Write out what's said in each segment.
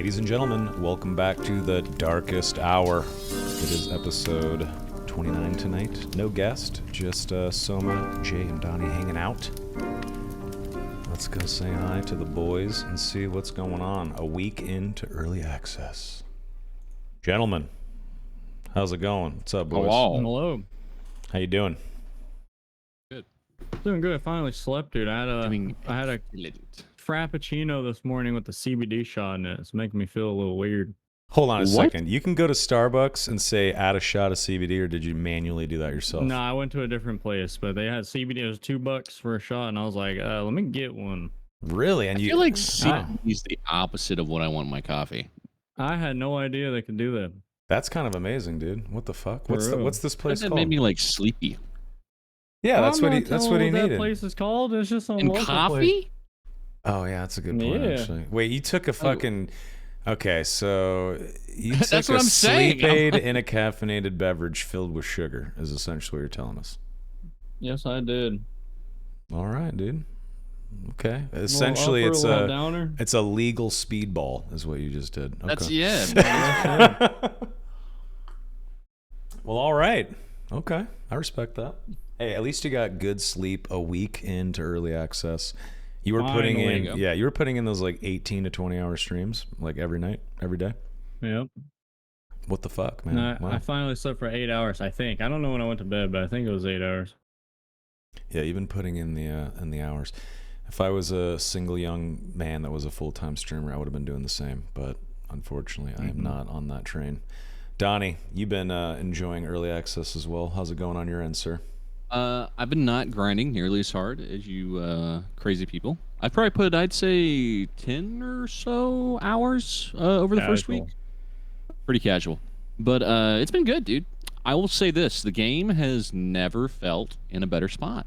Ladies and gentlemen, welcome back to the Darkest Hour. It is episode 29 tonight. No guest, just Soma, Jay, and Donnie hanging out. Let's go say hi to the boys and see what's going on. A week into early access. Gentlemen, how's it going? What's up, boys? Hello. How you doing? Good. Doing good. I finally slept, dude. I had a frappuccino this morning with the CBD shot in it. It's making me feel a little weird. Hold on a second. You can go to Starbucks and say, add a shot of CBD, or did you manually do that yourself? No, I went to a different place, but they had CBD. It was $2 for a shot, and I was like, let me get one. Really? And I feel like CBD is the opposite of what I want in my coffee. I had no idea they could do that. That's kind of amazing, dude. What the fuck? What's this place called? That made me like sleepy. Yeah, Well, that's what he needed. That place is called. It's just some And local coffee? place. Oh yeah, that's a good point. Yeah. Actually, wait, you took a fucking. Okay, so you took That's a what I'm saying. sleep aid in a caffeinated beverage filled with sugar. Is essentially what you're telling us. Yes, I did. All right, dude. Okay, essentially it's a legal speedball, is what you just did. Okay. That's yeah. Well, all right. Okay, I respect that. Hey, at least you got good sleep a week into early access. You were putting you were putting in those like 18 to 20 hour streams like every night, every day. Yep. What the fuck, man? No, Wow. I finally slept for 8 hours. I think. I don't know when I went to bed, but I think it was 8 hours. Yeah, you've been putting in the hours. If I was a single young man that was a full-time streamer, I would have been doing the same. But unfortunately, I am not on that train. Donnie, you've been enjoying early access as well. How's it going on your end, sir? I've been not grinding nearly as hard as you crazy people. I've probably put, I'd say, 10 or so hours over the first week. Pretty casual. But it's been good, dude. I will say this. The game has never felt in a better spot.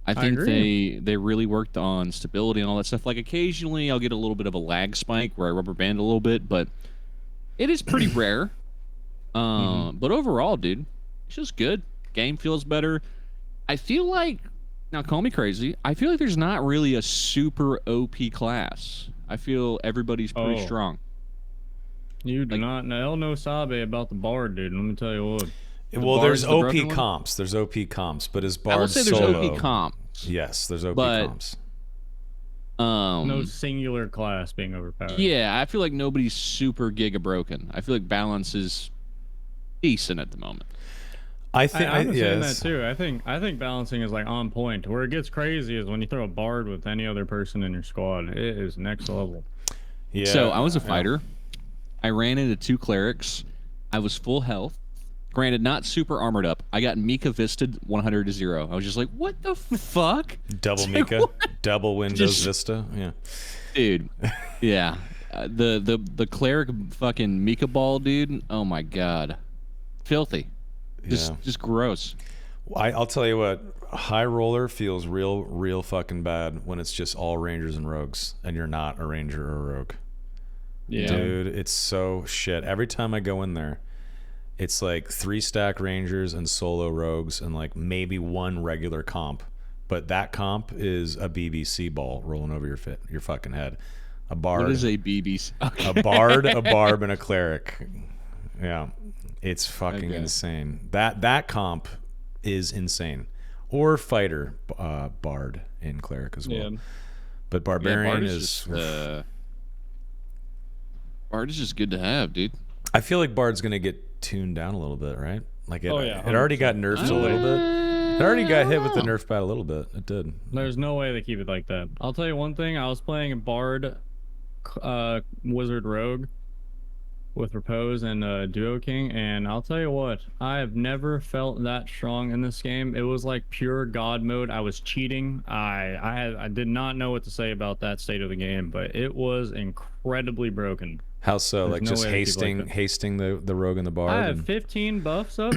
I think they really worked on stability and all that stuff. Like, occasionally I'll get a little bit of a lag spike where I rubber band a little bit, but it is pretty rare. But overall, dude, it's just good. Game feels better. I feel like, now call me crazy, I feel like there's not really a super OP class. I feel everybody's pretty strong. You do not know Sabe about the Bard, dude. Let me tell you what. Well, there's OP comps. There's OP comps, but is Bard solo? I will say there's OP comps. Yes, there's OP comps. No singular class being overpowered. Yeah, I feel like nobody's super giga broken. I feel like balance is decent at the moment. I'm saying that too. I think balancing is like on point. Where it gets crazy is when you throw a Bard with any other person in your squad. It is next level. Yeah. So I was a fighter. I ran into 2 clerics. I was full health. Granted, not super armored up. I got Mika Visted 100 to 0. I was just like, what the fuck? Double Mika, double Windows Vista. Yeah. Dude. Yeah. The cleric fucking Mika ball, dude. Oh my god. Filthy. Just gross. I'll tell you what, high roller feels real fucking bad when it's just all rangers and rogues and you're not a ranger or a rogue. Yeah. Dude, it's so shit. Every time I go in there, it's like 3-stack rangers and solo rogues and like maybe 1 regular comp. But that comp is a BBC ball rolling over your fucking head. A bard. What is a BBC? Okay. A bard, a barb, and a cleric. Yeah. It's fucking insane. That comp is insane. Or fighter, bard and cleric as well. Yeah. But barbarian Bard is just good to have, dude. I feel like Bard's gonna get tuned down a little bit, right? Like it it already got nerfed a little bit. It already got hit with the nerf pad a little bit. It did. There's no way they keep it like that. I'll tell you one thing. I was playing a Bard, Wizard Rogue with Repose and Duo King, and I'll tell you what, I have never felt that strong in this game. It was like pure God mode. I was cheating. I did not know what to say about that state of the game, but it was incredibly broken. How so? There's like just hasting the rogue and the bard. I have 15 buffs up,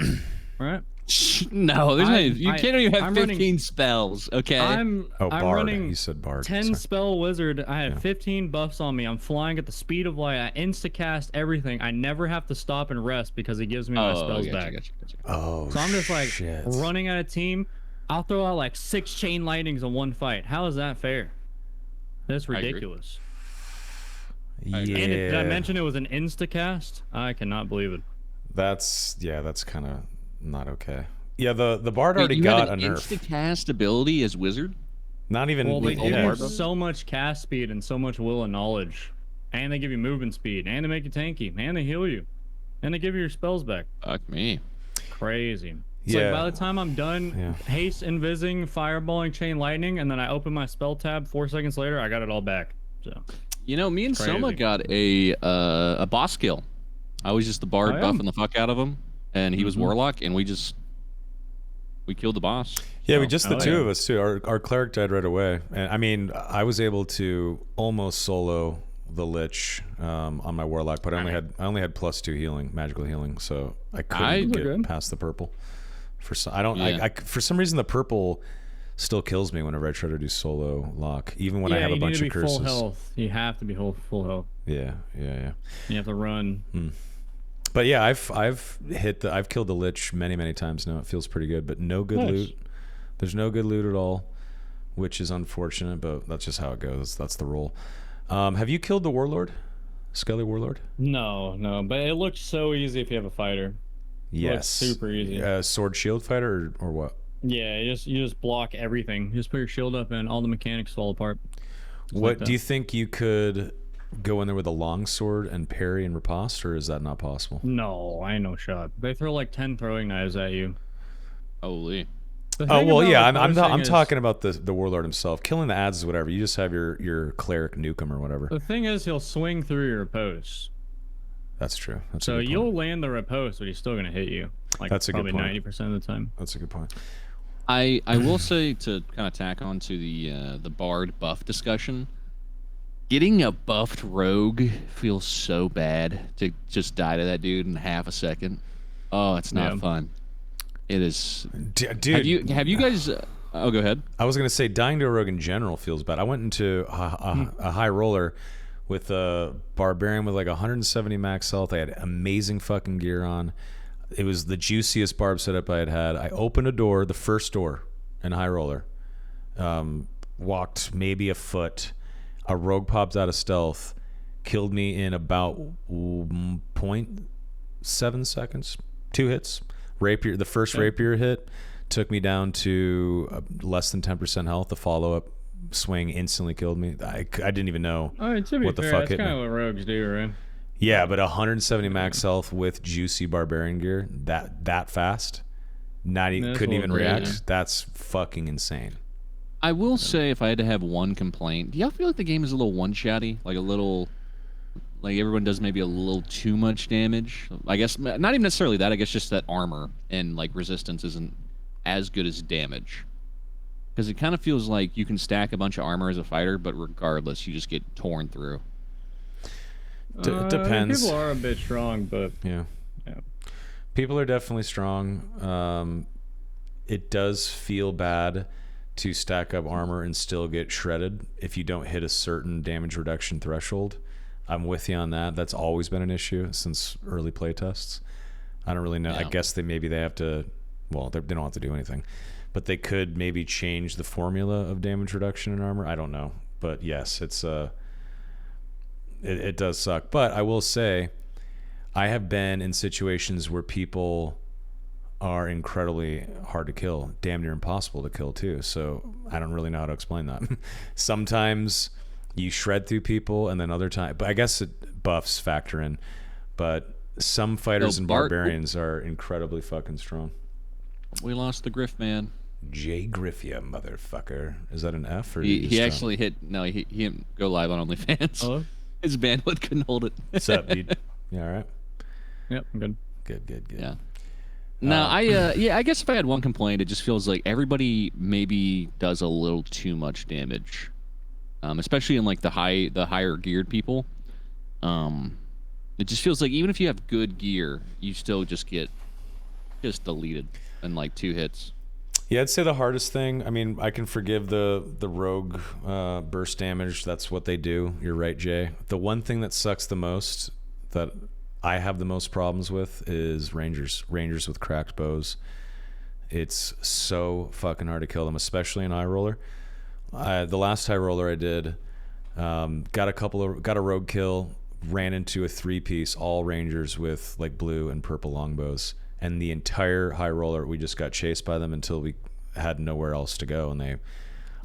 right? No, you can't even have 15 spells. Okay. I'm bard. running. You said bard. 10 spell wizard. I have 15 buffs on me. I'm flying at the speed of light. I insta cast everything. I never have to stop and rest because he gives me my spells back. Gotcha. Oh, so I'm just like running at a team. I'll throw out like 6 chain lightnings in one fight. How is that fair? That's ridiculous. Yeah. And did I mention it was an instacast? I cannot believe it. That's kind of not okay. Yeah, the bard Wait, already you got have a an nerf. insta-cast ability as wizard? Not even. Well, they give yeah. you so much cast speed and so much will and knowledge, and they give you movement speed, and they make you tanky, and they heal you, and they give you your spells back. Fuck me. Crazy. It's Yeah. like by the time I'm done haste, invising, fireballing, chain lightning, and then I open my spell tab 4 seconds later, I got it all back. So. You know, me and Soma got a boss kill. I was just the bard buffing the fuck out of him, and he was Warlock, and we killed the boss. Yeah, we just the two of us too. Our cleric died right away, and I mean, I was able to almost solo the lich on my warlock, but I only had +2 healing, magical healing, so I couldn't get past the purple. For some, for some reason the purple still kills me whenever I try to do solo lock, even when I have a bunch of curses. Full health. You have to be full health. Yeah. You have to run. But yeah, I've killed the lich many times now. It feels pretty good, but no good loot. There's no good loot at all, which is unfortunate, but that's just how it goes. That's the rule. Have you killed the warlord, Skelly warlord? No, but it looks so easy if you have a fighter. Yes, super easy. Sword shield fighter or what? Yeah, you just block everything. You just put your shield up and all the mechanics fall apart. What do you think you could go in there with a long sword and parry and riposte, or is that not possible? No, I ain't no shot. They throw like 10 throwing knives at you. Holy. Oh well, yeah. I'm talking about the warlord himself. Killing the ads is whatever. You just have your cleric nuke him or whatever. The thing is, he'll swing through your riposte. That's true. So you'll land the riposte, but he's still gonna hit you. Like that's a probably good point. 90% of the time. That's a good point. I will say, to kind of tack on to the bard buff discussion, getting a buffed rogue feels so bad to just die to that dude in half a second. Oh, it's not fun. It is. Dude, have you guys? Oh, go ahead. I was gonna say dying to a rogue in general feels bad. I went into a high roller with a barbarian with like 170 max health. I had amazing fucking gear on. It was the juiciest barb setup I had. I opened a door, the first door in high roller. Walked maybe a foot. A rogue popped out of stealth, killed me in about 0.7 seconds. 2 hits. Rapier, the first rapier hit took me down to less than 10% health. The follow-up swing instantly killed me. I didn't even know to be what the fair, fuck that's hit me. kind of what rogues do, right? Yeah, but 170 max health with juicy barbarian gear that fast, couldn't even react. Yeah. That's fucking insane. I will say, if I had to have one complaint, do y'all feel like the game is a little one-shotty? Like a little, like everyone does maybe a little too much damage? I guess not even necessarily that. I guess just that armor and like resistance isn't as good as damage. Because it kind of feels like you can stack a bunch of armor as a fighter, but regardless, you just get torn through. Depends. People are a bit strong, but yeah. People are definitely strong. It does feel bad to stack up armor and still get shredded if you don't hit a certain damage reduction threshold. I'm with you on that. That's always been an issue since early playtests. I don't really know. I guess they have to. Well, they don't have to do anything, but they could maybe change the formula of damage reduction in armor. I don't know, but yes, it's it does suck. But I will say, I have been in situations where people are incredibly hard to kill, damn near impossible to kill too. So I don't really know how to explain that. Sometimes you shred through people, and then other times, but I guess buffs factor in. But some fighters and barbarians are incredibly fucking strong. We lost the Griff man. Jay Griffia, motherfucker. Is that an F or he actually hit? No, he didn't go live on OnlyFans. Hello? His bandwidth couldn't hold it. What's up, dude? You all right? Yep, I'm good. Good. Yeah. No, I guess if I had one complaint, it just feels like everybody maybe does a little too much damage, especially in like the higher geared people. It just feels like even if you have good gear, you still just get deleted in like 2 hits. Yeah, I'd say the hardest thing. I mean, I can forgive the rogue burst damage. That's what they do. You're right, Jay. The one thing that sucks the most, that I have the most problems with, is rangers. Rangers with cracked bows. It's so fucking hard to kill them, especially in high roller. The last high roller I did, Got a rogue kill. Ran into a 3-piece, all rangers with like blue and purple longbows, and the entire high roller. We just got chased by them until we had nowhere else to go, and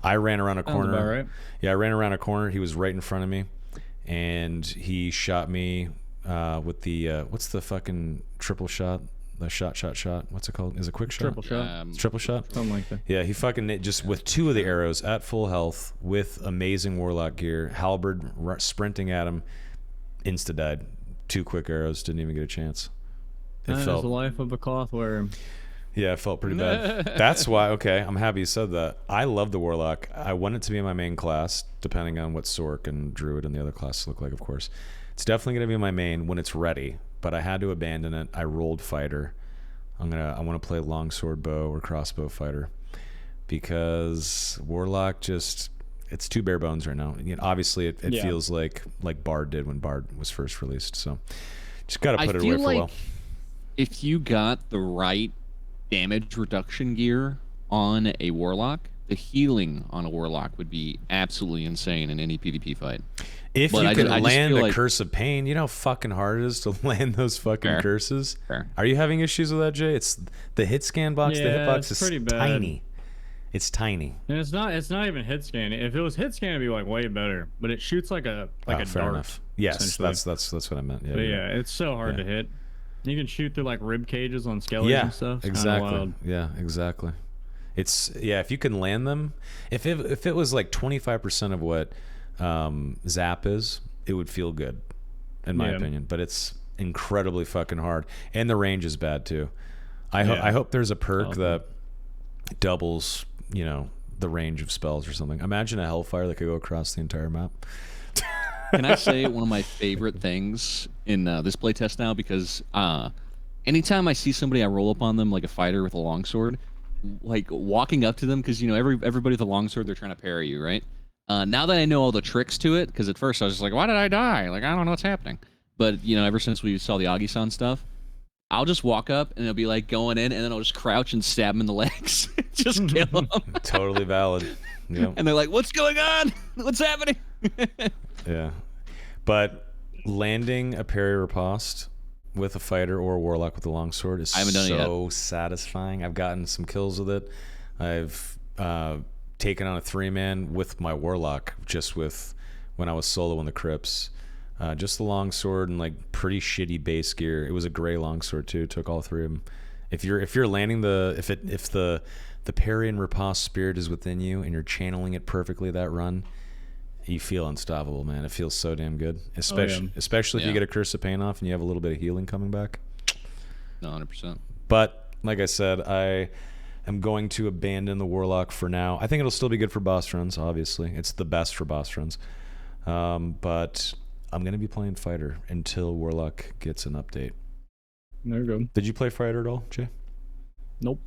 I ran around a corner. Sounds about right. Yeah, I ran around a corner. He was right in front of me, and he shot me with the what's the fucking triple shot? The shot. What's it called? Is it quick shot? Triple shot. Triple shot. Something like that. Yeah, he fucking just with 2 of the arrows at full health with amazing warlock gear, halberd sprinting at him, insta died. 2 quick arrows, didn't even get a chance. That is the life of a cloth wearer. Yeah, it felt pretty bad. That's why, okay, I'm happy you said that. I love the Warlock. I want it to be my main class, depending on what Sork and Druid and the other classes look like, of course. It's definitely going to be my main when it's ready, but I had to abandon it. I rolled fighter. I want to play longsword bow or crossbow fighter because Warlock just, it's too bare bones right now. You know, obviously, it feels like Bard did when Bard was first released, so just got to put it away for a while. If you got the right damage reduction gear on a warlock, the healing on a warlock would be absolutely insane in any PvP fight. If you can land the Curse of Pain, you know how fucking hard it is to land those fucking curses? Fair. Are you having issues with that, Jay? It's the hit scan box, the hitbox is pretty bad. tiny. It's tiny. And it's not even hit scan. If it was hit scan, it'd be like way better. But it shoots like a fair dart. Enough. Yes, that's what I meant. Yeah, it's so hard to hit. You can shoot through like rib cages on skeletons and stuff. It's exactly. Yeah, exactly. It's if you can land them. If it was like 25% of what Zap is, it would feel good, in my opinion. But it's incredibly fucking hard, and the range is bad too. I hope there's a perk that doubles, you know, the range of spells or something. Imagine a Hellfire that could go across the entire map. Can I say one of my favorite things in this playtest now? Because anytime I see somebody, I roll up on them like a fighter with a longsword, like walking up to them, because you know everybody with a longsword, they're trying to parry you, right? Now that I know all the tricks to it, because at first I was just like, why did I die? Like, I don't know what's happening. But you know, ever since we saw the Agi-san stuff, I'll just walk up and it'll be like going in, and then I'll just crouch and stab him in the legs, just kill him. Totally valid. Yep. And they're like, "What's going on? What's happening?" Yeah, but landing a parry riposte with a fighter or a warlock with a longsword is so satisfying. I've gotten some kills with it. I've taken on a 3-man with my warlock just with when I was solo in the crypts. Just the longsword and like pretty shitty base gear. It was a gray longsword too. Took all 3 of them. If you're landing if the parry and riposte spirit is within you and you're channeling it perfectly that run, you feel unstoppable, man. It feels so damn good. Especially if you get a Curse of Pain off and you have a little bit of healing coming back. 100%. But like I said, I am going to abandon the Warlock for now. I think it'll still be good for boss runs, obviously. It's the best for boss runs. But I'm going to be playing Fighter until Warlock gets an update. There you go. Did you play Fighter at all, Jay? Nope.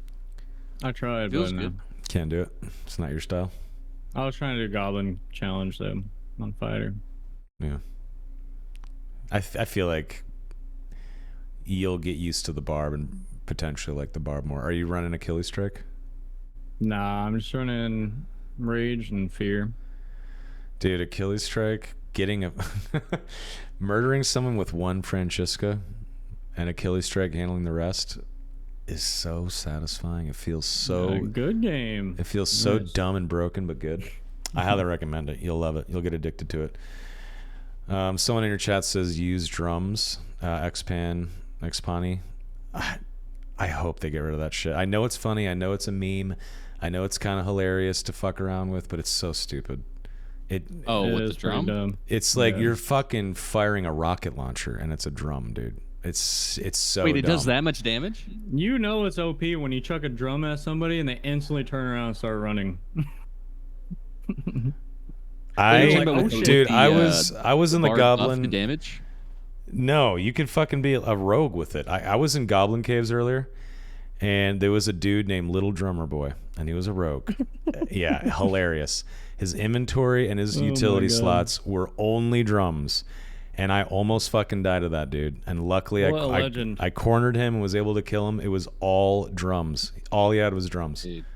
I tried, Feels but good. Can't do it. It's not your style. I was trying to do Goblin challenge though on Fighter. Yeah. I feel like you'll get used to the barb and potentially like the barb more. Are you running Achilles Strike? Nah, I'm just running Rage and Fear. Dude, Achilles Strike, murdering someone with 1 Francisca and Achilles Strike handling the rest is so satisfying. It feels so good game. It feels so dumb and broken, but good. I highly recommend it. You'll love it. You'll get addicted to it. Someone in your chat says use drums. Xpani. I hope they get rid of that shit. I know it's funny. I know it's a meme. I know it's kind of hilarious to fuck around with, but it's so stupid. With the drum? Dumb. It's like you're fucking firing a rocket launcher and it's a drum, dude. It's so Wait, it dumb. does that much damage? You know it's OP when you chuck a drum at somebody and they instantly turn around and start running. I was in the Goblin. The damage? No, you could fucking be a rogue with it. I was in Goblin Caves earlier, and there was a dude named Little Drummer Boy, and he was a rogue. Yeah, hilarious. His inventory and his utility slots were only drums, and I almost fucking died to that dude. And luckily, I cornered him and was able to kill him. It was all drums. All he had was drums. Dude,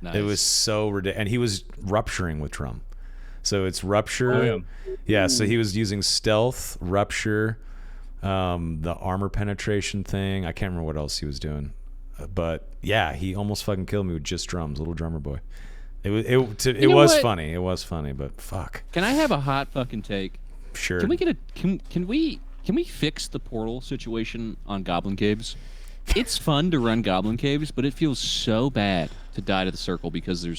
nice. It was so ridiculous, and he was rupturing with drum. So it's Rupture. Oh, Yeah, so he was using Stealth, Rupture, the armor penetration thing. I can't remember what else he was doing. But yeah, he almost fucking killed me with just drums, little drummer boy. It was funny. It was funny, but fuck. Can I have a hot fucking take? Sure. Can we get a can we fix the portal situation on Goblin Caves? It's fun to run Goblin Caves, but it feels so bad to die to the circle because you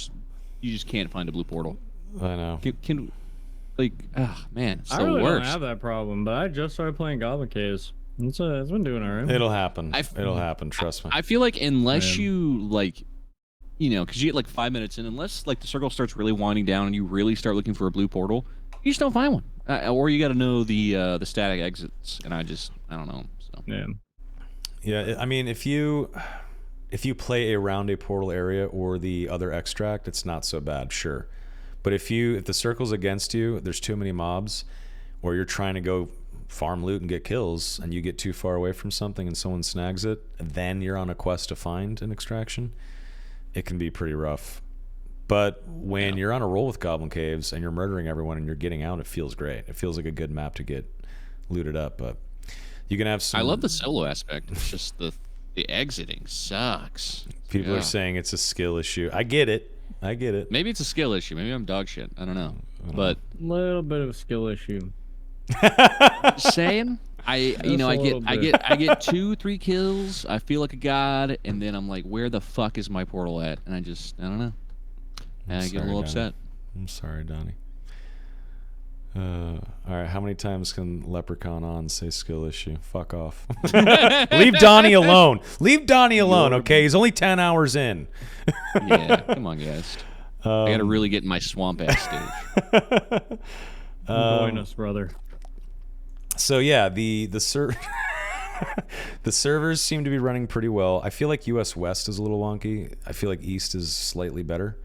just can't find a blue portal. I know. Can like, oh man, it's I the really worst. don't have that problem, but I just started playing Goblin Caves. It's been doing all right. It'll happen. It'll happen. Trust me. I feel like unless you like, because you get like 5 minutes in, unless like the circle starts really winding down and you really start looking for a blue portal, you just don't find one. Or you got to know the static exits, and I don't know. So Yeah, I mean, if you play around a portal area or the other extract, it's not so bad, sure. But if the circle's against you, there's too many mobs, or you're trying to go farm loot and get kills, and you get too far away from something and someone snags it, and then you're on a quest to find an extraction, it can be pretty rough. But when you're on a roll with Goblin Caves and you're murdering everyone and you're getting out, it feels great. It feels like a good map to get looted up. But you can have some. I love the solo aspect. It's just the exiting sucks. People are saying it's a skill issue. I get it. Maybe it's a skill issue. Maybe I'm dog shit. I don't know. But a little bit of a skill issue. saying I get 2-3 kills. I feel like a god, and then I'm like, where the fuck is my portal at? And I don't know. And I get a little upset. I'm sorry, Donnie. All right, how many times can Leprechaun on say skill issue? Fuck off. Leave Donnie alone. Leave Donnie alone, okay? He's only 10 hours in. Yeah, come on, guys. I gotta really get in my swamp ass stage. Join us, brother. So yeah, the servers seem to be running pretty well. I feel like US West is a little wonky. I feel like East is slightly better.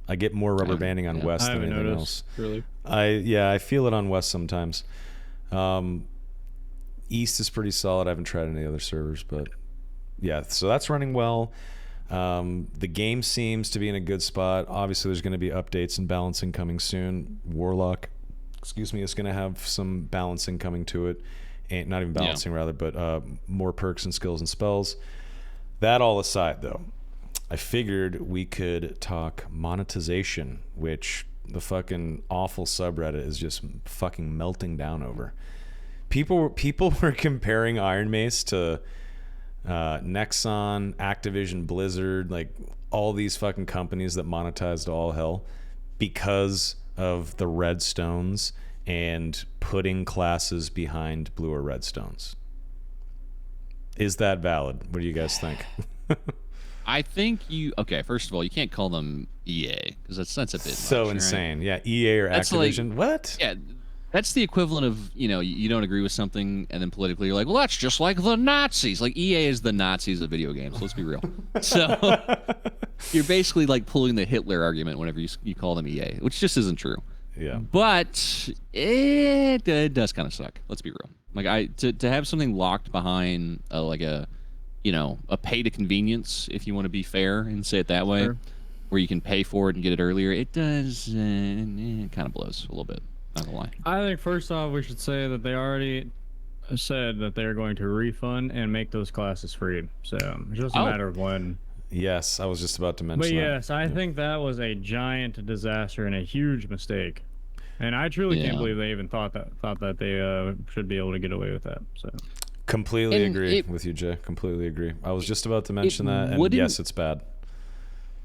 I get more rubber banding on West than anything else. Really? I feel it on West sometimes. East is pretty solid. I haven't tried any other servers, but yeah, so that's running well. The game seems to be in a good spot. Obviously, there's going to be updates and balancing coming soon. Warlock, is going to have some balancing coming to it. And not even balancing, rather, but more perks and skills and spells. That all aside, though, I figured we could talk monetization, which the fucking awful subreddit is just fucking melting down over. People were comparing Iron Mace to Nexon, Activision, Blizzard, like all these fucking companies that monetized all hell because of the red stones and putting classes behind blue or red stones. Is that valid? What do you guys think? I think first of all, you can't call them EA because that's a bit so much, insane. Right? Yeah, EA or that's Activision. Like, what? Yeah, that's the equivalent of, you don't agree with something and then politically you're like, well, that's just like the Nazis. Like EA is the Nazis of video games. Let's be real. So you're basically like pulling the Hitler argument whenever you call them EA, which just isn't true. Yeah. But it does kind of suck. Let's be real. Like to have something locked behind a pay to convenience, if you want to be fair and say it that way, where you can pay for it and get it earlier, it does it kind of blows a little bit. Not gonna lie. I think first off, we should say that they already said that they're going to refund and make those classes free. So it's just a matter of when. Yes, I was just about to mention that. But that. yes, I think that was a giant disaster and a huge mistake. And I truly can't believe they even thought that they should be able to get away with that. So completely agree with you, Jay. Completely agree. I was just about to mention that, and yes, it's bad.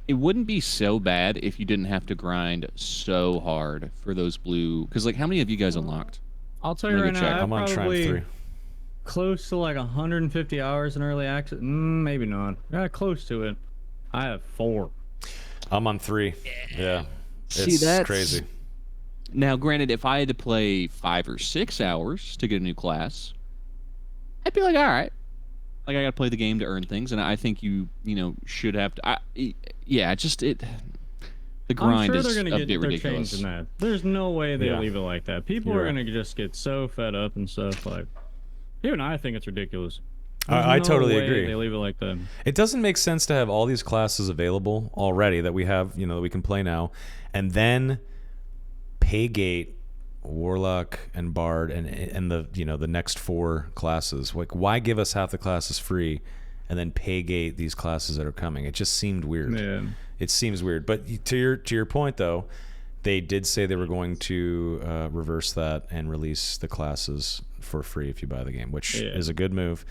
It wouldn't be so bad if you didn't have to grind so hard for those blue. Because like, how many have you guys unlocked? I'll tell you right now, I'm on Triumph 3. Close to like 150 hours in early access. Maybe not. Yeah, close to it. I have 4. I'm on 3. Yeah. See, that's crazy. Now, granted, if I had to play 5 or 6 hours to get a new class, I'd be like, all right. Like, I got to play the game to earn things, and I think you should have to. The grind I'm sure is they're gonna a bit ridiculous. Changing that. There's no way they leave it like that. People are gonna just get so fed up and stuff. Like, even I think it's ridiculous. I totally agree. They leave it like that. It doesn't make sense to have all these classes available already that we have, that we can play now, and then pay gate Warlock and Bard and the the next 4 classes. Like, why give us half the classes free and then pay gate these classes that are coming? It just seemed weird. Yeah. It seems weird. But to your point though, they did say they were going to reverse that and release the classes for free if you buy the game, which is a good move.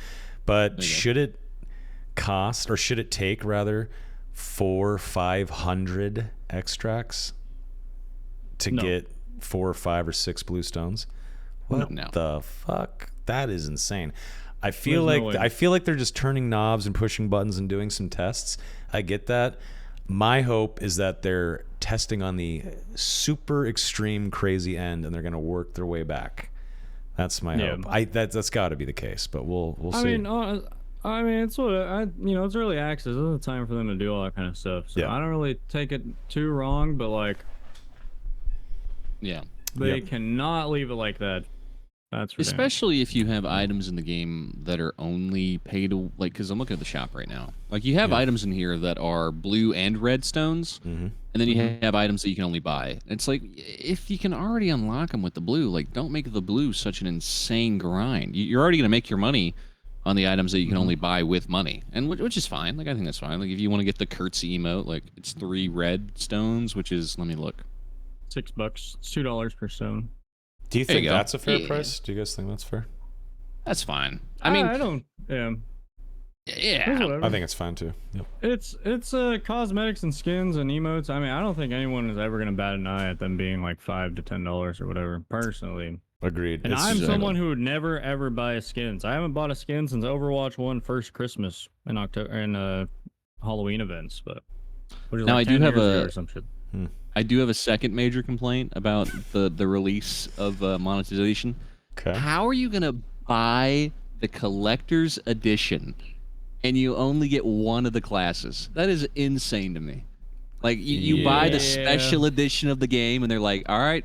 But should it cost, or should it take rather, 500 extracts to get 4 or 5 or 6 blue stones? What the fuck? That is insane. I feel like they're just turning knobs and pushing buttons and doing some tests. I get that. My hope is that they're testing on the super extreme crazy end and they're going to work their way back. That's my hope. That's got to be the case, but we'll see. I mean, it's what it's early access. There's a time for them to do all that kind of stuff. So I don't really take it too wrong, but like, they cannot leave it like that. That's for especially if you have items in the game that are only pay to, like, because I'm looking at the shop right now. Like, you have items in here that are blue and red stones, and then you have items that you can only buy. It's like, if you can already unlock them with the blue, like, don't make the blue such an insane grind. You're already going to make your money on the items that you can only buy with money, and which is fine. Like, I think that's fine. Like, if you want to get the curtsy emote, like, it's 3 red stones, which is, let me look, $6. It's $2 per stone. Do you think that's a fair price? Do you guys think that's fair? That's fine. I mean, I don't. Yeah. I think it's fine too. Yep. It's cosmetics and skins and emotes. I mean, I don't think anyone is ever gonna bat an eye at them being like $5 to $10 or whatever. Personally. Agreed. And I'm someone who would never ever buy skins. I haven't bought a skin since Overwatch 1 first Christmas in October and Halloween events, but which is now like I do have or some shit. I do have a second major complaint about the release of monetization. Okay. How are you gonna buy the collector's edition and you only get one of the classes? That is insane to me. Like, you buy the special edition of the game and they're like, all right,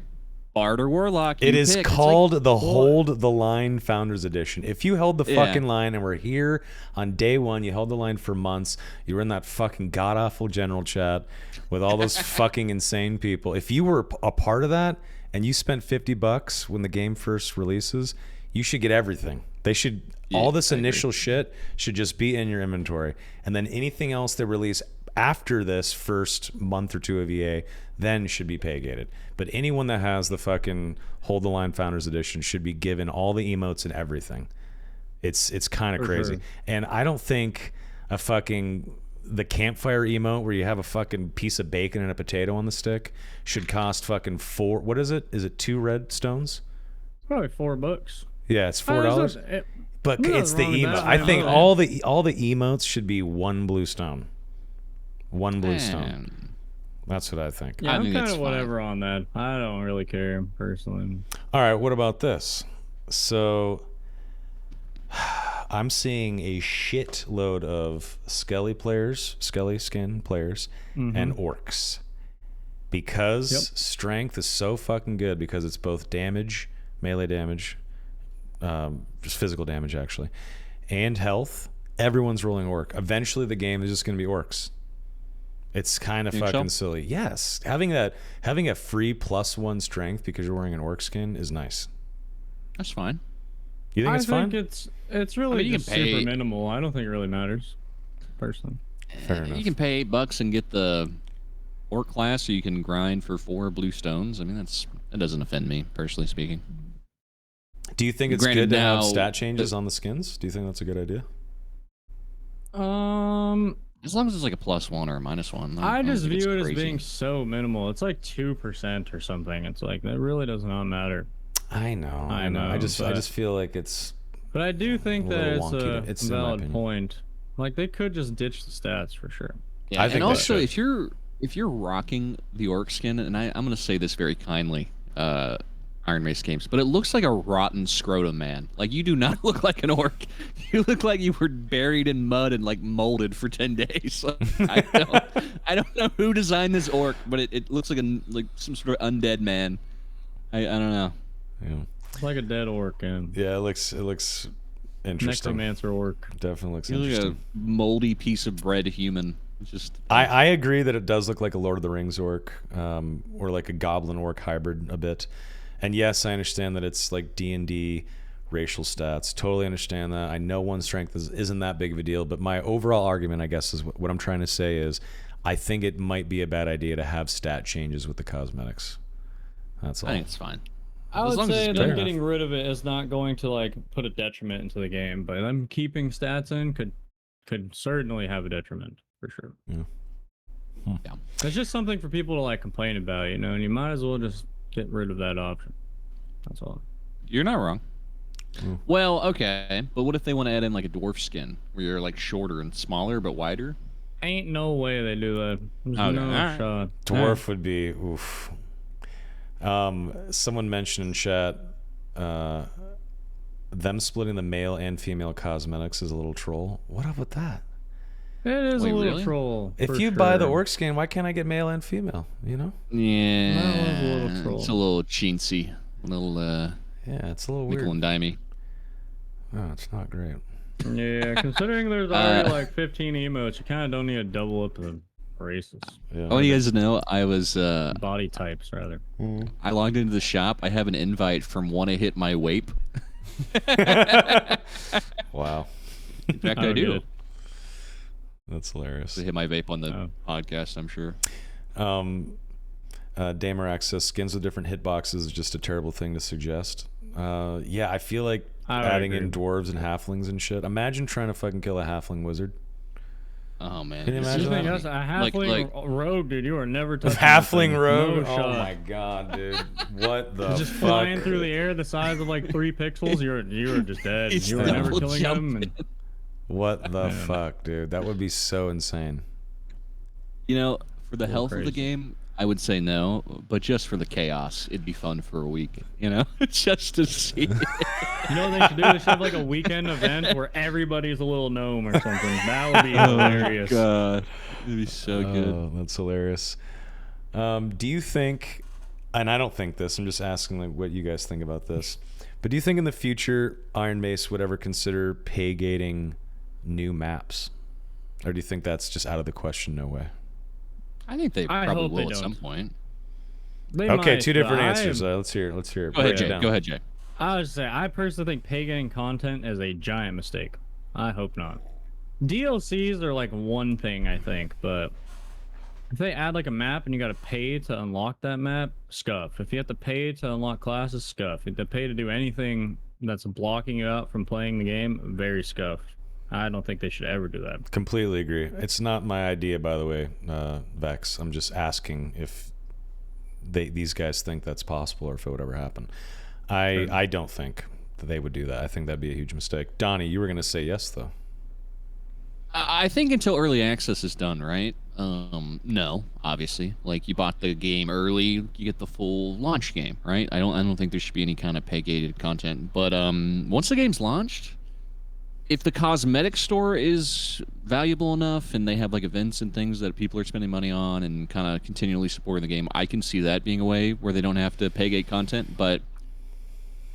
Bard or Warlock. It is called the Hold the Line Founders Edition. If you held the fucking line and were here on day 1, you held the line for months, you were in that fucking god-awful general chat with all those fucking insane people. If you were a part of that and you spent $50 when the game first releases, you should get everything. They should, all this initial shit should just be in your inventory. And then anything else they release after this first month or 2 of EA then should be pay gated. But anyone that has the fucking Hold the Line Founders Edition should be given all the emotes and everything. It's kind of crazy. Sure. And I don't think the campfire emote where you have a fucking piece of bacon and a potato on the stick should cost fucking 4. What is it? Is it 2 red stones? Probably $4. Yeah, it's $4. But it's the emote. I think all the emotes should be 1 blue stone. 1 blue stone. That's what I think. Yeah, I'm kind of whatever on that. I don't really care personally. All right, what about this? So I'm seeing a shitload of Skelly skin players, and orcs. Because strength is so fucking good, because it's both damage, melee damage, just physical damage actually, and health. Everyone's rolling orc. Eventually the game is just going to be orcs. It's kind of fucking silly. Yes, having a free +1 strength because you're wearing an orc skin is nice. That's fine. You think it's fine? I think it's really just super minimal. I don't think it really matters, personally. Fair enough. You can pay $8 and get the orc class, so you can grind for 4 blue stones. I mean, that doesn't offend me, personally speaking. Do you think it's good to have stat changes on the skins? Do you think that's a good idea? As long as it's like a +1 or a -1. I just view it as being so minimal. It's like 2% or something. It's like, that really does not matter. I know. I just feel like it's. But I do think that it's a valid point. Like, they could just ditch the stats for sure. Yeah, and also if you're rocking the orc skin, and I'm going to say this very kindly, Iron Mace games, but it looks like a rotten scrotum, man. Like, you do not look like an orc. You look like you were buried in mud and like molded for 10 days. I don't know who designed this orc, but it looks like some sort of undead man. I don't know. Yeah. It's like a dead orc, and yeah, it looks interesting. Necromancer orc. Definitely looks interesting. Like a moldy piece of bread human. It's just I agree that it does look like a Lord of the Rings orc, or like a Goblin orc hybrid a bit. And yes, I understand that it's like D&D racial stats. Totally understand that. I know one strength isn't that big of a deal, but my overall argument, I guess, is what I'm trying to say is I think it might be a bad idea to have stat changes with the cosmetics. That's all. I think it's fine. I As would long as say it's them fair getting rid of it is not going to like put a detriment into the game, but them keeping stats in could certainly have a detriment for sure. Yeah. Yeah. It's just something for people to like complain about, you know, and you might as well just get rid of that option. That's all. You're not wrong. Mm. Well, okay, but what if they want to add in like a dwarf skin, where you're like shorter and smaller but wider? Ain't no way they do that. There's Okay, no alright. shot. Dwarf would be oof. Someone mentioned in chat them splitting the male and female cosmetics is a little troll. What up with that? It is Wait, a little really? troll. If for you buy the sure. orc skin, why can't I get male and female? You know? Yeah, That was a little troll. it's a little chintzy, a little Yeah, it's a little weird. nickel and dimey. Oh, it's not great. Yeah, considering there's already like 15 emotes, you kind of don't need to double up the races. Yeah. Oh, you guys know, I was Body types, rather. I logged into the shop. I have an invite from Wanna Hit My Wape. Wow. In fact, I I don't get do. it. That's hilarious. To hit my vape on the podcast, I'm sure. Damarax says skins with different hitboxes is just a terrible thing to suggest. Yeah, I feel like I adding agree. in dwarves and halflings and shit. Imagine trying to fucking kill a halfling wizard. Oh man, Can you this imagine is You think that? us Like- a halfling rogue, dude? You are never A touching halfling that thing. rogue? No Oh shot. my god, dude. What the Just fuck? flying through the air the size of like 3 pixels, you're just dead. He's You were never double killing them. jumping. And What the fuck, dude? That would be so insane. You know, for the Little health of the crazy. game, I would say no, but just for the chaos, it'd be fun for a week. You know, just to see. you know what they should do? They should have like a weekend event where everybody's a little gnome or something. That would be hilarious. God, it'd be so good. Oh, that's hilarious. Do you think, and I don't think this, I'm just asking like what you guys think about this, but do you think in the future Iron Mace would ever consider pay gating new maps? Or do you think that's just out of the question? No way. I think they I probably hope they will at some don't. point. They Okay, might, two but different I answers. am- Let's hear it. Let's hear it. Go ahead, Break it Jay. down. Go ahead, Jay. I would say I personally think pay game content is a giant mistake. I hope not. DLCs are like one thing I think, but if they add like a map and you got to pay to unlock that map, scuff. If you have to pay to unlock classes, scuff. If you have to pay to do anything that's blocking you out from playing the game, very scuff. I don't think they should ever do that. Completely agree. It's not my idea, by the way, Vex. I'm just asking if these guys think that's possible or if it would ever happen. I don't think that they would do that. I think that'd be a huge mistake. Donnie, you were going to say yes, though. I think until early access is done, right? No, obviously. Like you bought the game early, you get the full launch game, right? I don't think there should be any kind of pay gated content. But once the game's launched, if the cosmetic store is valuable enough and they have like events and things that people are spending money on and kind of continually supporting the game, I can see that being a way where they don't have to pay gate content. But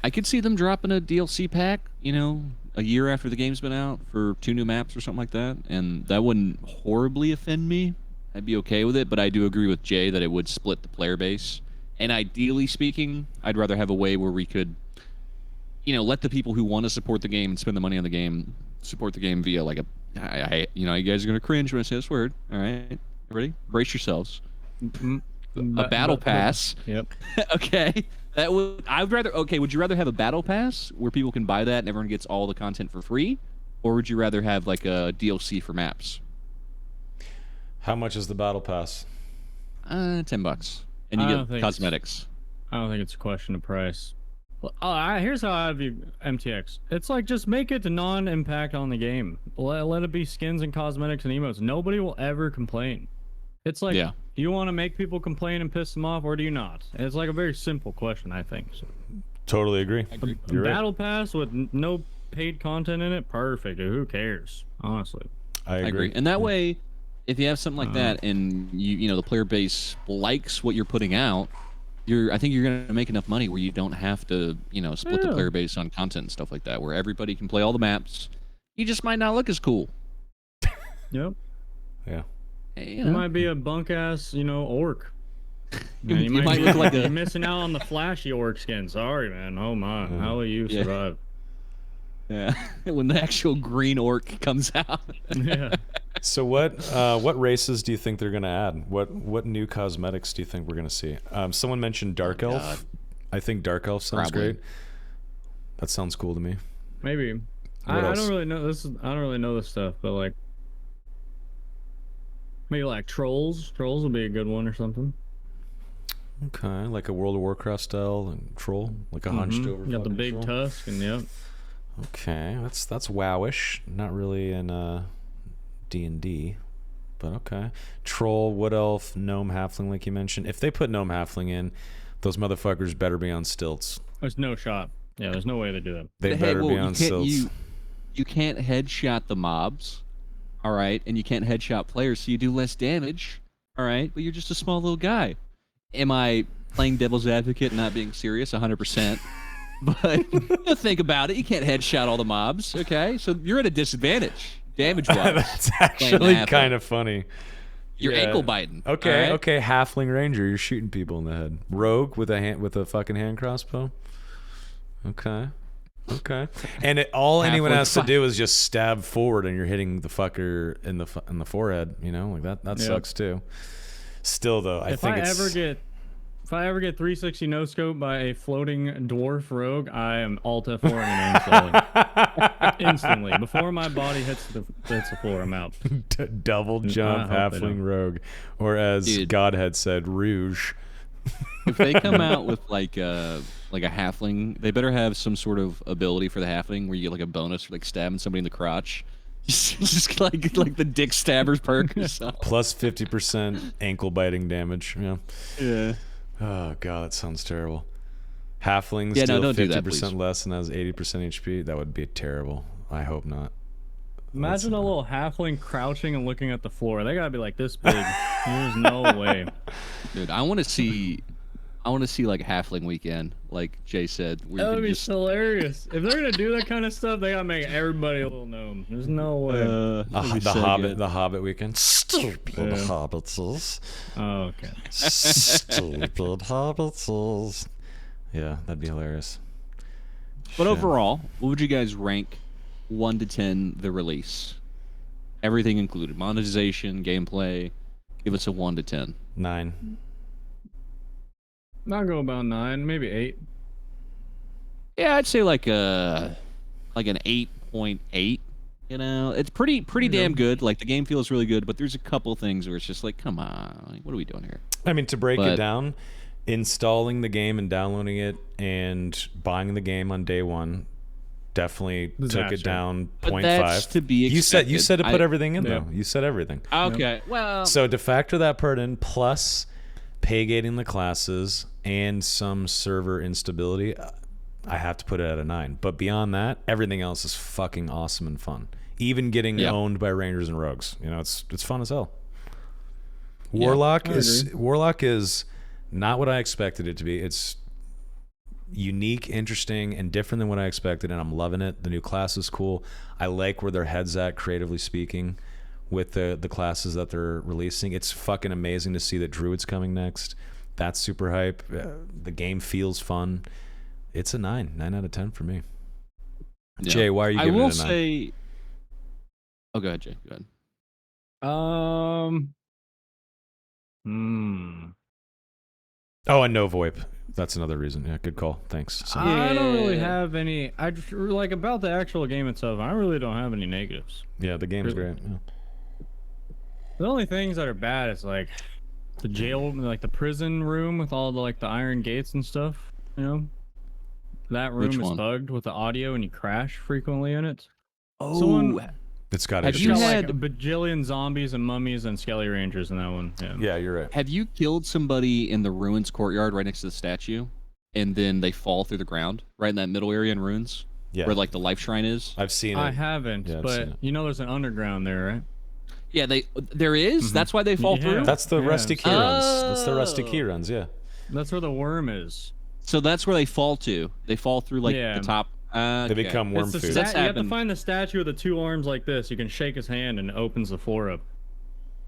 I could see them dropping a DLC pack, you know, a year after the game's been out for 2 new maps or something like that, and that wouldn't horribly offend me. I'd be okay with it, but I do agree with Jay that it would split the player base. And ideally speaking, I'd rather have a way where we could, you know, let the people who want to support the game and spend the money on the game support the game via like you know, you guys are gonna cringe when I say this word. All right, ready? Brace yourselves. A battle pass. Yep. Okay. That would I'd rather okay, would you rather have a battle pass where people can buy that and everyone gets all the content for free? Or would you rather have like a DLC for maps? How much is the battle pass? $10. And you I don't get think cosmetics. I don't think it's a question of price. Well, here's how I view MTX. It's like just make it to non-impact on the game. Let it be skins and cosmetics and emotes. Nobody will ever complain. It's like, Yeah. do you want to make people complain and piss them off, or do you not? It's like a very simple question, I think. So, Totally agree. You're right. Battle Pass with no paid content in it, perfect. Who cares? Honestly. I I agree. And that way, if you have something like that and you know the player base likes what you're putting out, I think you're gonna make enough money where you don't have to, you know, split the player base on content and stuff like that, where everybody can play all the maps. You just might not look as cool. Yep. Yeah. Hey, You might be a bunk ass, orc. Man, You might look like you're missing out on the flashy orc skin. Sorry, man. Oh my, how will you survive? Yeah, when the actual green orc comes out. Yeah. So what races do you think they're gonna add? What new cosmetics do you think we're gonna see? Someone mentioned Dark Elf. God. I think Dark Elf sounds Probably. great. That sounds cool to me. Maybe. I don't really know this. I don't really know this stuff, but like maybe like trolls. Trolls would be a good one or something. Okay, like a World of Warcraft style and troll, like a hunched over. You got the fucking big troll. tusk and yep. Okay, that's wowish. Not really in D&D, but okay. Troll, wood elf, gnome, halfling, like you mentioned. If they put gnome, halfling in, those motherfuckers better be on stilts. There's no shot. Yeah, there's no way they do that. They better be on stilts. You can't headshot the mobs, all right, and you can't headshot players, so you do less damage, all right. But you're just a small little guy. Am I playing devil's advocate and not being serious? 100%. But think about it. You can't headshot all the mobs, okay? So you're at a disadvantage, damage-wise. That's actually kind of funny. You're ankle biting. Okay, right? okay. Halfling ranger, you're shooting people in the head. Rogue with a fucking hand crossbow. Okay. And all anyone has to do is just stab forward, and you're hitting the fucker in the forehead. Like that sucks too. Still though, if I ever get 360 no scope by a floating dwarf rogue, I am alt F4 and installing instantly before my body hits the floor. I'm out. Double jump halfling rogue, or as Godhead said, rouge. If they come out with like a halfling, they better have some sort of ability for the halfling where you get like a bonus for like stabbing somebody in the crotch. Just like the dick stabbers perk. Plus 50% ankle biting damage. Yeah. Oh god, that sounds terrible. Halflings deal 50% less and has 80% HP. That would be terrible. I hope not. Imagine a little halfling crouching and looking at the floor. They gotta be like this big. There's no way. Dude, I want to see like Halfling Weekend, like Jay said. That would be hilarious. If they're gonna do that kind of stuff, they gotta make everybody a little gnome. There's no way. The Hobbit weekend. Stupid hobbitses. Oh, okay. Stupid hobbitses. Yeah, that'd be hilarious. But overall, what would you guys rank 1 to 10 the release? Everything included, monetization, gameplay. Give us a 1 to 10. 9. I'll go about 9, maybe 8. Yeah, I'd say like an 8.8. It's pretty damn good. Like the game feels really good, but there's a couple things where it's just like, come on, like, what are we doing here? I mean, to break it down, installing the game and downloading it and buying the game on day one definitely took it down 0.5. That's to be expected. You said to put everything in though. You said everything. Okay, well. So to factor that part in, plus pay gating the classes and some server instability, I have to put it at a 9. But beyond that, everything else is fucking awesome and fun. Even getting owned by rangers and rogues, it's fun as hell. Warlock is not what I expected it to be. It's unique, interesting, and different than what I expected, and I'm loving it. The new class is cool. I like where their head's at, creatively speaking, with the classes that they're releasing. It's fucking amazing to see that Druid's coming next. That's super hype. The game feels fun. It's a 9 out of 10 for me. Yeah. Jay, why are you giving it a 9? I will say. Oh, go ahead, Jay. Go ahead. Oh, and no VoIP. That's another reason. Yeah, good call. Thanks. I don't really have any. I just, like about the actual game itself. I really don't have any negatives. Yeah, the game's great. Yeah. The only things that are bad is like the jail, like the prison room with all the like the iron gates and stuff. That room is bugged with the audio, and you crash frequently in it. Oh, it's got issues. You had like a bajillion zombies and mummies and skelly rangers in that one. Yeah, you're right. Have you killed somebody in the ruins courtyard right next to the statue, and then they fall through the ground right in that middle area in ruins, where like the life shrine is? I've seen it. I haven't, but there's an underground there, right? Yeah, there is. That's why they fall through. That's the rusty key runs. That's the rusty key runs. Yeah. That's where the worm is. So that's where they fall to. They fall through like the top. They become worm food. You have to find the statue with the 2 arms like this. You can shake his hand and it opens the floor up.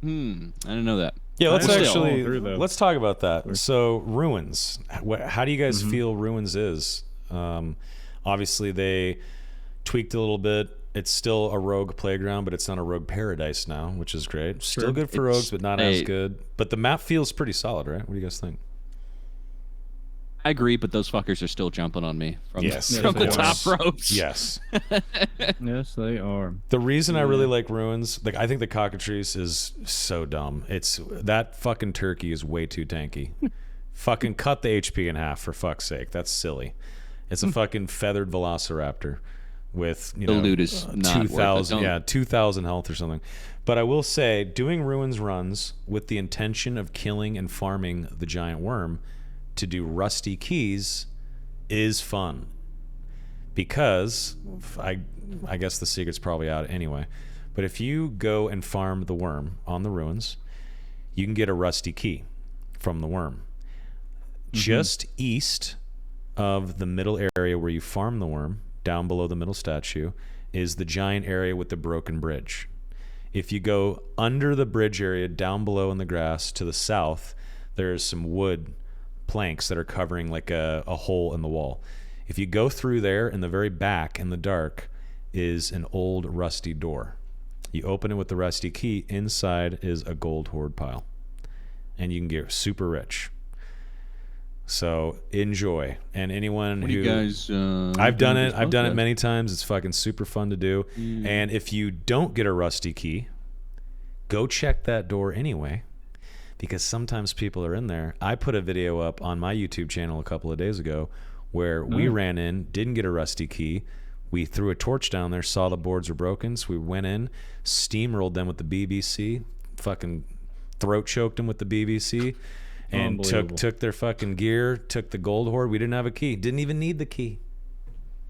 I didn't know that. Yeah, let's I actually through, though. let's talk about that. So ruins, how do you guys feel ruins is? Obviously they tweaked a little bit. It's still a rogue playground, but it's not a rogue paradise now, which is great. Still good for rogues, but not as good. But the map feels pretty solid, right? What do you guys think? I agree, but those fuckers are still jumping on me from, Yes, from of the course. top ropes. Yes. Yes, they are. The reason I really like ruins, like I think the cockatrice is so dumb. It's that fucking turkey is way too tanky. Fucking cut the HP in half for fuck's sake. That's silly. It's a fucking feathered velociraptor with The loot is not 2,000 worth it. 2,000 health or something. But I will say, doing ruins runs with the intention of killing and farming the giant worm to do rusty keys is fun. Because I guess the secret's probably out anyway. But if you go and farm the worm on the ruins, you can get a rusty key from the worm. Just east of the middle area where you farm the worm, down below the middle statue, is the giant area with the broken bridge. If you go under the bridge area, down below in the grass to the south, there's some wood planks that are covering like a hole in the wall. If you go through there, in the very back in the dark is an old rusty door. You open it with the rusty key. Inside is a gold hoard pile, and you can get super rich. So enjoy. And anyone What do who you guys, I've done it. this I've done it podcast? many times. It's fucking super fun to do. And if you don't get a rusty key, go check that door anyway, because sometimes people are in there. I put a video up on my YouTube channel a couple of days ago where we ran in, didn't get a rusty key. We threw a torch down there, saw the boards were broken, so we went in, steamrolled them with the BBC, fucking throat choked them with the BBC, and took their fucking gear, took the gold hoard. We didn't have a key. Didn't even need the key.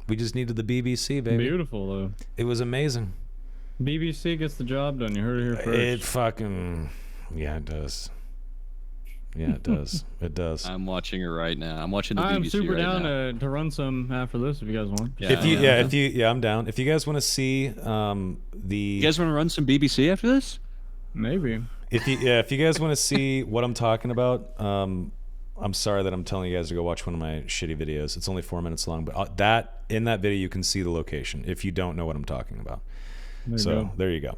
We just needed the BBC, baby. Beautiful though. It was amazing. BBC gets the job done. You heard it here first. It fucking, yeah, it does. Yeah, it does. It does. I'm watching it right now. I'm watching the BBC I'm super right down now. to run some after this if you guys want. Yeah, I'm down. If you guys want to see You guys want to run some BBC after this? Maybe. if you guys want to see what I'm talking about, I'm sorry that I'm telling you guys to go watch one of my shitty videos. It's only 4 minutes long, but in that video you can see the location if you don't know what I'm talking about. There you go.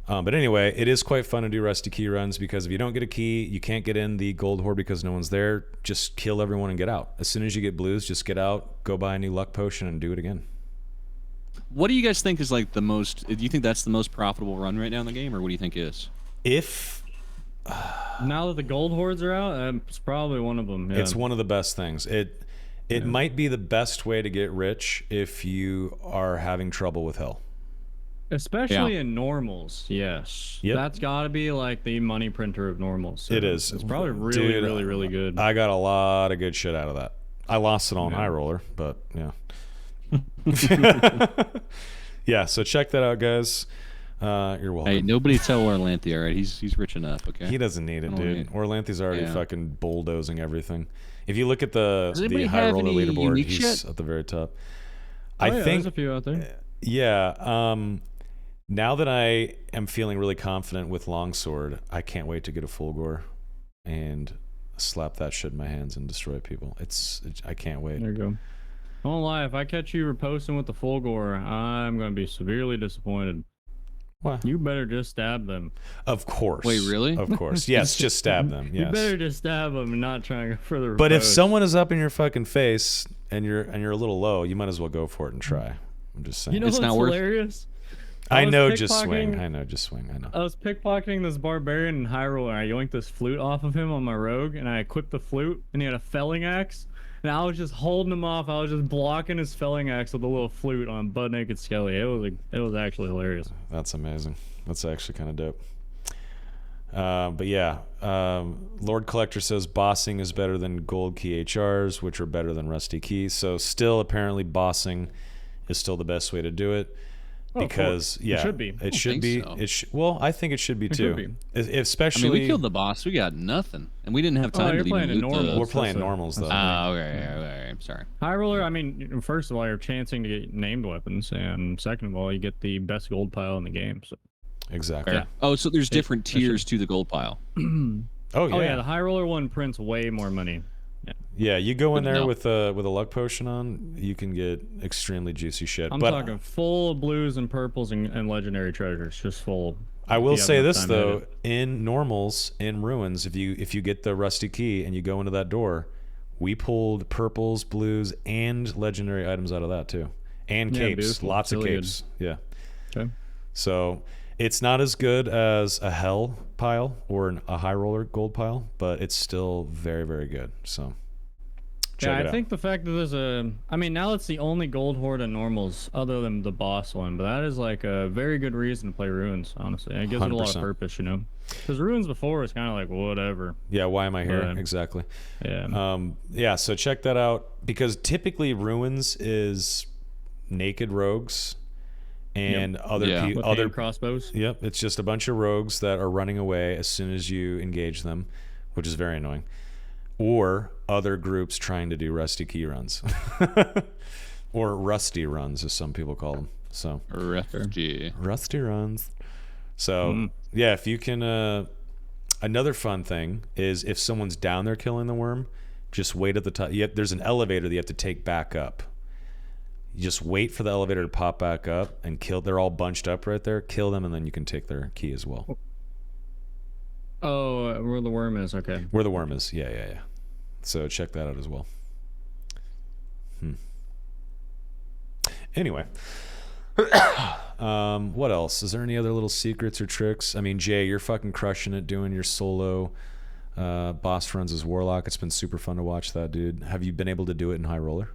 But anyway, it is quite fun to do rusty key runs, because if you don't get a key, you can't get in the gold hoard because no one's there. Just kill everyone and get out. As soon as you get blues, just get out, go buy a new luck potion, and do it again. What do you guys think is like the most? Do you think that's the most profitable run right now in the game, or what do you think it is? If Now that the gold hordes are out, it's probably one of them. Yeah. it's one of the best things. It might be the best way to get rich if you are having trouble with hell. Especially in normals, yes. Yep. That's got to be like the money printer of normals. So It is. It's probably really, really, really good. I got a lot of good shit out of that. I lost it on High Roller, but yeah. Yeah, so check that out, guys. You're welcome. Hey, nobody tell Orlanthe, all right? He's rich enough, okay? He doesn't need it, dude. Orlanthe's already fucking bulldozing everything. If you look at the High Roller leaderboard, he's at the very top. I think there's a few out there. Yeah. Now that I am feeling really confident with Longsword, I can't wait to get a full gore and slap that shit in my hands and destroy people. I can't wait. There you go. I won't lie, if I catch you reposting with the full gore, I'm going to be severely disappointed. What? You better just stab them. Of course. Wait, really? Of course. Yes, just stab them. Yes. You better just stab them and not try to go further. But if someone is up in your fucking face and you're a little low, you might as well go for it and try. I'm just saying. You know It's what's not worth- hilarious? I know, just swing. I know, just swing. I know. I was pickpocketing this barbarian in Hyrule, and I yoinked this flute off of him on my rogue, and I equipped the flute, and he had a felling axe, and I was just holding him off. I was just blocking his felling axe with a little flute on butt naked Skelly. It was actually hilarious. That's amazing. That's actually kind of dope. But yeah, Lord Collector says bossing is better than gold key HRs, which are better than rusty keys. So still, apparently, bossing is still the best way to do it. Because it should be. It should be. So. Well, I think it should be too. Could Especially, I mean, we killed the boss. We got nothing, and we didn't have time you're to playing even in loot normals. we're playing normals though. Oh, okay. I'm sorry. High roller, I mean, first of all, you're chancing to get named weapons, and second of all, you get the best gold pile in the game. So Exactly. Yeah. Oh, so there's different tiers to the gold pile. Oh yeah. The high roller one prints way more money. Yeah, you go in Good to there know. with a luck potion on, you can get extremely juicy shit. I'm but talking full of blues and purples and legendary treasures, just full. I will say this though, it. in normals, in ruins, if you get the rusty key and you go into that door, we pulled purples, blues, and legendary items out of that too, and Yeah, capes, beautiful. lots of Really capes. Yeah. Okay. So it's not as good as a hell pile or a high roller gold pile, but it's still very, very good. So check it I out. think the fact that there's I mean, now it's the only gold horde in normals other than the boss one, but that is like a very good reason to play ruins, honestly. It gives it a lot of 100%. purpose, you know? Because ruins before was kind of like, whatever. Yeah, why am I here? Right. Exactly. Yeah. So check that out, because typically ruins is naked rogues and other crossbows. Yep, it's just a bunch of rogues that are running away as soon as you engage them, which is very annoying. Or other groups trying to do rusty key runs. Or rusty runs, as some people call them. So rusty runs. So yeah, if you can another fun thing is if someone's down there killing the worm, just wait at the top. There's an elevator that you have to take back up. You just wait for the elevator to pop back up and kill. They're all bunched up right there. Kill them, and then you can take their key as well. Oh, where the worm is. Okay. Where the worm is. Yeah. So check that out as well. Anyway. What else? Is there any other little secrets or tricks? I mean, Jay, you're fucking crushing it doing your solo boss runs as Warlock. It's been super fun to watch that, dude. Have you been able to do it in High Roller?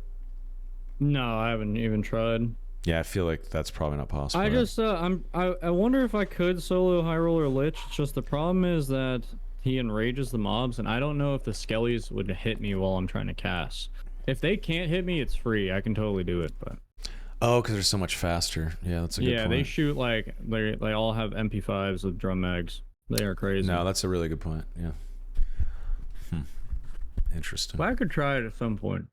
No, I haven't even tried. Yeah, I feel like that's probably not possible. I just I wonder if I could solo High Roller Lich. It's just the problem is that he enrages the mobs, and I don't know if the skellies would hit me while I'm trying to cast. If they can't hit me, it's free. I can totally do it, but oh, because they're so much faster. Yeah, that's a good point. Yeah, they shoot like they all have MP5s with drum mags. They are crazy. No, that's a really good point. Yeah. Interesting. But I could try it at some point.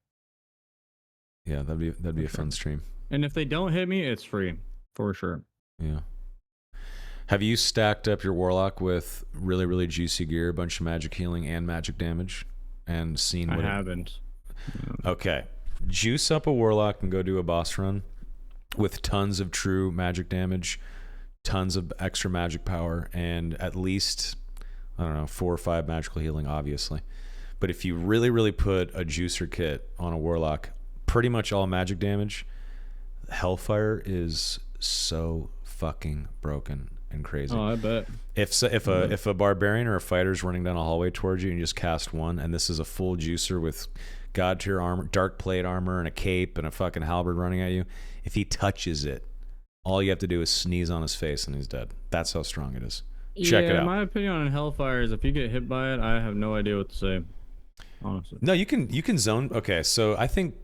Yeah, that'd be a fun stream. And if they don't hit me, it's free for sure. Yeah. Have you stacked up your Warlock with really, really juicy gear, a bunch of magic healing and magic damage, and seen what I haven't. Okay. Juice up a Warlock and go do a boss run with tons of true magic damage, tons of extra magic power, and at least, I don't know, 4 or 5 magical healing, obviously. But if you really, really put a juicer kit on a Warlock, pretty much all magic damage, Hellfire is so fucking broken and crazy. Oh, I bet. If a barbarian or a fighter's running down a hallway towards you and you just cast one, and this is a full juicer with god tier armor, dark plate armor, and a cape and a fucking halberd running at you, if he touches it, all you have to do is sneeze on his face and he's dead. That's how strong it is. Check it out. My opinion on Hellfire is if you get hit by it, I have no idea what to say. Honestly. No, you can zone. Okay, so I think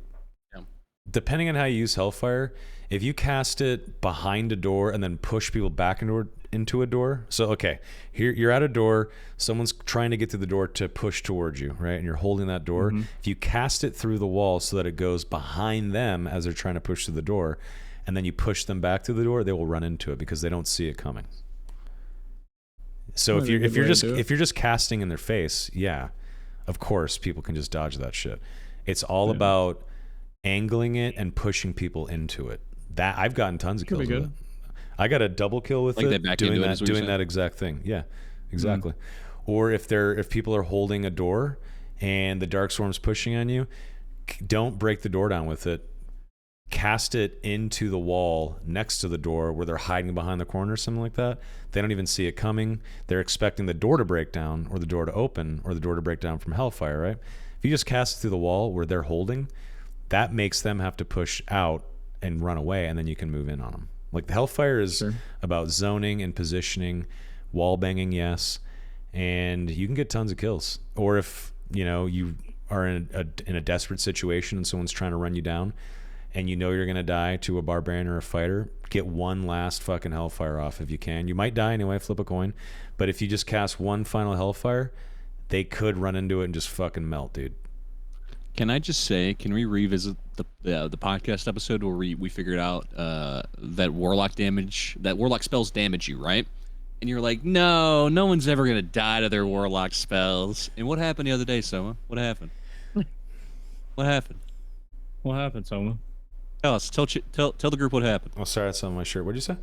depending on how you use Hellfire, if you cast it behind a door and then push people back into a door. So, okay, here you're at a door. Someone's trying to get through the door to push towards you, right? And you're holding that door. Mm-hmm. If you cast it through the wall so that it goes behind them as they're trying to push through the door, and then you push them back through the door, they will run into it because they don't see it coming. So if you're just casting in their face, yeah, of course people can just dodge that shit. It's all about angling it and pushing people into it. That I've gotten tons of kills with it. I got a double kill with it, doing that exact thing. Yeah, exactly. Or if people are holding a door and the dark storm's pushing on you, don't break the door down with it. Cast it into the wall next to the door where they're hiding behind the corner or something like that. They don't even see it coming. They're expecting the door to break down or the door to open or the door to break down from Hellfire, right? If you just cast it through the wall where they're holding, that makes them have to push out and run away, and then you can move in on them. Like the Hellfire is about zoning and positioning, wall banging, yes, and you can get tons of kills. Or if you are in a desperate situation and someone's trying to run you down, and you're gonna die to a barbarian or a fighter, get one last fucking Hellfire off if you can. You might die anyway, flip a coin, but if you just cast one final Hellfire, they could run into it and just fucking melt, dude. Can I just say, can we revisit the podcast episode where we figured out that Warlock spells damage you, right? And you're like, no one's ever gonna die to their Warlock spells. And what happened the other day, Soma? What happened? What happened? What happened, Soma? Tell us. Tell the group what happened. Oh, sorry, that's on my shirt. What'd you say?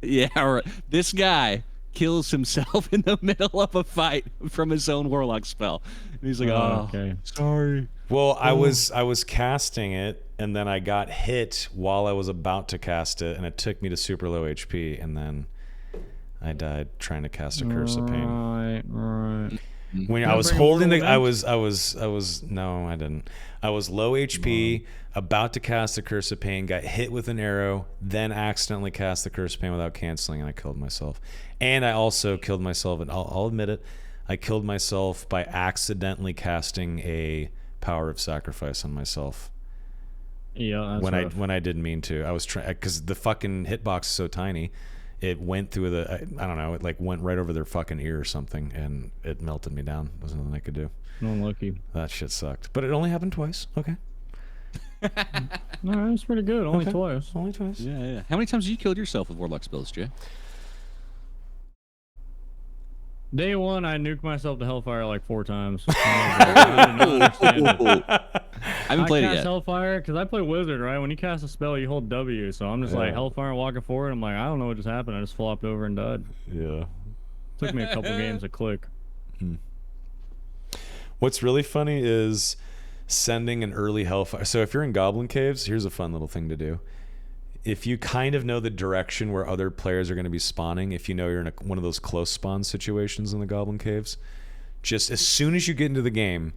Yeah, right. This guy kills himself in the middle of a fight from his own Warlock spell. And he's like, okay. Sorry. Well, I was casting it, and then I got hit while I was about to cast it, and it took me to super low HP, and then I died trying to cast a Curse of Pain. Right. When I was holding the, I was no, I didn't. I was low HP, about to cast a Curse of Pain, got hit with an arrow, then accidentally cast the Curse of Pain without canceling, and I killed myself. And I also killed myself, and I'll admit it, I killed myself by accidentally casting a Power of Sacrifice on myself. Yeah, that's when I didn't mean to. I was trying, because the fucking hitbox is so tiny. It went through the, I don't know, it like went right over their fucking ear or something, and it melted me down. There's nothing I could do. Unlucky. That shit sucked. But it only happened twice. Okay. No, that's pretty good. Only twice. Only twice. Yeah. How many times have you killed yourself with Warlock spells, Jay? Day one, I nuked myself to Hellfire like 4 times. I did not understand it. I haven't played it yet. Hellfire because I play Wizard, right? When you cast a spell, you hold W. So I'm just like Hellfire walking forward. I'm like, I don't know what just happened. I just flopped over and died. Yeah. Took me a couple games to click. What's really funny is sending an early Hellfire. So if you're in Goblin Caves, here's a fun little thing to do. If you kind of know the direction where other players are going to be spawning, if you know you're in one of those close spawn situations in the Goblin Caves, just as soon as you get into the game,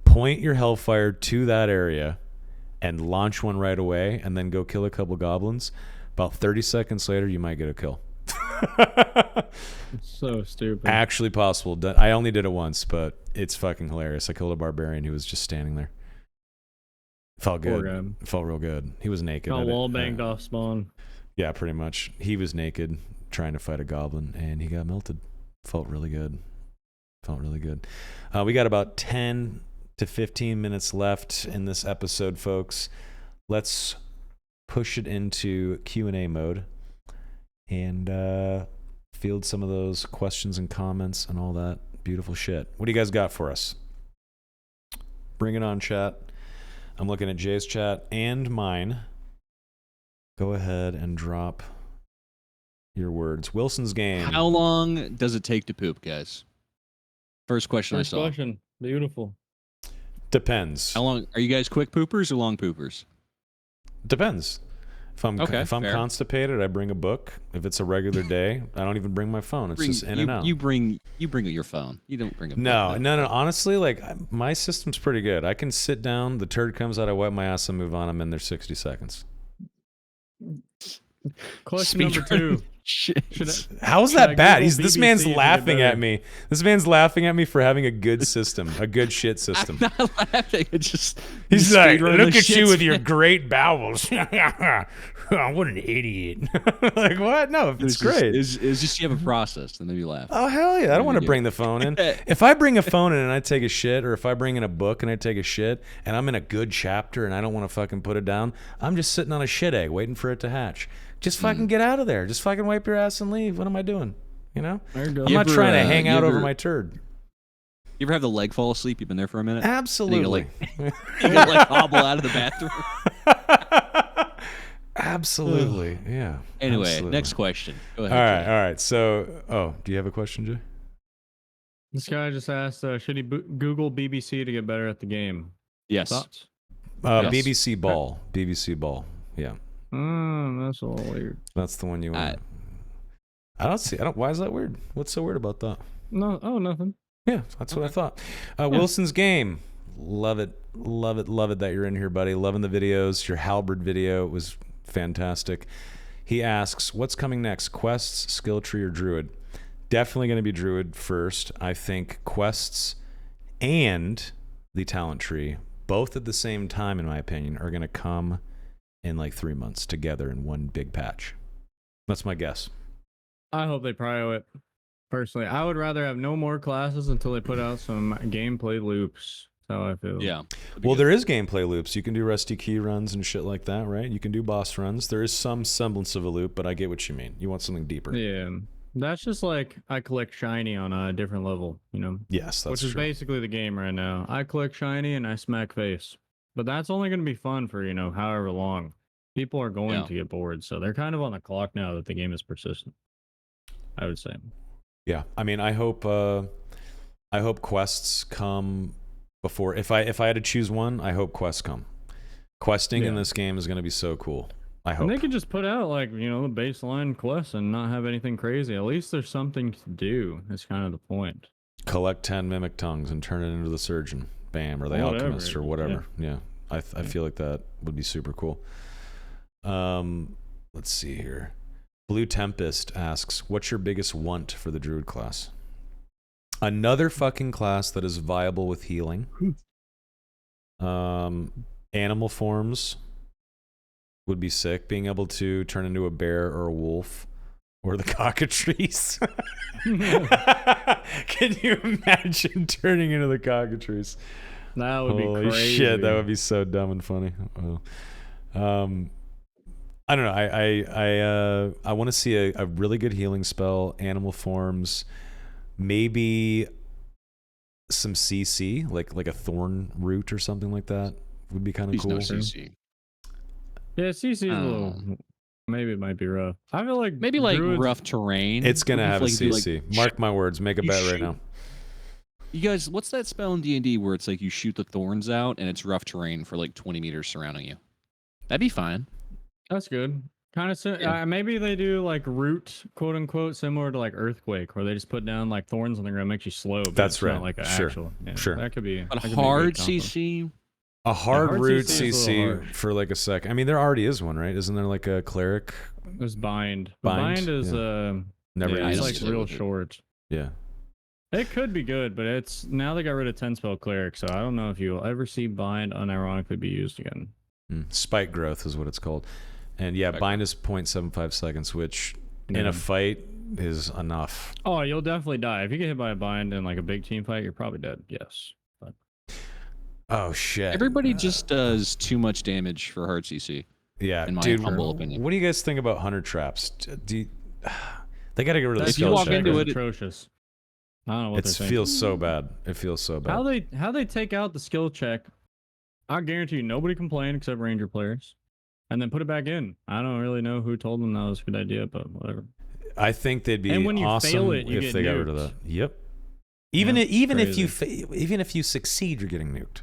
point your Hellfire to that area and launch one right away, and then go kill a couple goblins. About 30 seconds later, you might get a kill. It's so stupid. Actually possible. I only did it once, but it's fucking hilarious. I killed a barbarian who was just standing there. Felt good. Felt real good. He was naked. Got wall banged off spawn. Yeah, pretty much. He was naked trying to fight a goblin, and he got melted. Felt really good. Felt really good. We got about 10 to 15 minutes left in this episode, folks. Let's push it into Q&A mode and field some of those questions and comments and all that beautiful shit. What do you guys got for us? Bring it on, chat. I'm looking at Jay's chat and mine. Go ahead and drop your words. Wilson's game. How long does it take to poop, guys? First question I saw. First question. Beautiful. Depends. How long are you guys? Quick poopers or long poopers? Depends. If I'm fair. constipated, I bring a book. If it's a regular day, I don't even bring my phone. It's just in and out. You bring your phone. You don't bring a book. No. Honestly, like my system's pretty good. I can sit down, the turd comes out, I wipe my ass and move on. I'm in there 60 seconds. Question number 2. How is that bad? This man's laughing at me. This man's laughing at me for having a good system, a good shit system. I'm not laughing. It's just he's like, look at you with your great bowels. What an idiot! Like what? No, it's great. It's just you have a process, and then you laugh. Oh hell yeah! I don't want to bring the phone in. If I bring a phone in and I take a shit, or if I bring in a book and I take a shit, and I'm in a good chapter and I don't want to fucking put it down, I'm just sitting on a shit egg waiting for it to hatch. Just fucking get out of there. Just fucking wipe your ass and leave. What am I doing? You know? I'm not trying to hang out over my turd. You ever have the leg fall asleep? You've been there for a minute? Absolutely. You gotta like hobble out of the bathroom. Absolutely. Yeah. Anyway, absolutely. Next question. Go ahead. All right. So, do you have a question, Jay? This guy just asked, should he Google BBC to get better at the game? Yes. Thoughts? Yes. BBC Ball. BBC Ball. Yeah. That's a little weird. That's the one you want. Why is that weird? What's so weird about that? No. Oh, nothing. Yeah, that's what I thought. Wilson's game. Love it that you're in here, buddy. Loving the videos. Your halberd video was fantastic. He asks, what's coming next? Quests, skill tree, or druid? Definitely going to be druid first. I think quests and the talent tree, both at the same time, in my opinion, are going to come in like 3 months together in one big patch. That's my guess. I hope they prio it. Personally, I would rather have no more classes until they put out some gameplay loops. That's how I feel. Yeah. Well, there is gameplay loops. You can do rusty key runs and shit like that, right? You can do boss runs. There is some semblance of a loop, but I get what you mean. You want something deeper. Yeah. That's just like I collect shiny on a different level, you know? Yes, that's Which is true. basically the game right now. I collect shiny and I smack face. But that's only going to be fun for, you know, however long. People are going to get bored. So they're kind of on the clock now that the game is persistent, I would say. Yeah, I mean, I hope quests come before. If I had to choose one, I hope quests come. Questing in this game is going to be so cool. I hope. And they could just put out like, you know, the baseline quests and not have anything crazy. At least there's something to do. That's kind of the point. Collect 10 mimic tongues and turn it into the surgeon. Bam, or the alchemist or whatever. Yeah. I feel like that would be super cool. Let's see here. Blue Tempest asks, what's your biggest want for the Druid class? Another fucking class that is viable with healing. Animal forms would be sick. Being able to turn into a bear or a wolf or the cockatrice. Can you imagine turning into the cockatrice? That would be crazy. Holy shit, that would be so dumb and funny. I don't know. I want to see a really good healing spell, animal forms, maybe some CC, like a thorn root or something like that would be kind of cool. No CC. Yeah, CC is a little. Maybe it might be rough. I feel like maybe like rough terrain. It's gonna have a CC. Mark my words. Make a bet right now. You guys, what's that spell in D&D where it's like you shoot the thorns out and it's rough terrain for like 20 meters surrounding you? That'd be fine. That's good. Kind of. Maybe they do like root, quote unquote, similar to like earthquake, where they just put down like thorns on the ground, makes you slow. But That's it's right. Not like an Sure. actual. Yeah, Sure. That could be. A hard CC. A hard root CC for like a sec. I mean, there already is one, right? Isn't there like a cleric? There's bind. Bind Is never it's used. like real short. Yeah. It could be good, but it's now they got rid of 10 spell cleric, so I don't know if you'll ever see bind unironically be used again. Spike growth is what it's called. And yeah, bind is 0.75 seconds, which in a fight is enough. Oh, you'll definitely die. If you get hit by a bind in like a big team fight, you're probably dead. Yes. But... Oh shit. Everybody just does too much damage for hard CC. Yeah, in my dude, humble opinion. What do you guys think about hunter traps? They gotta get rid of the if skill you walk check. into it, atrocious. I don't know what it they're saying. feels so bad. It feels so bad. How they take out the skill check, I guarantee you nobody complained except Ranger players. And then put it back in. I don't really know who told them that was a good idea, but whatever. I think they'd be and when you awesome fail it, you if get they nuked. got rid of that. Yep. Even if you succeed, you're getting nuked.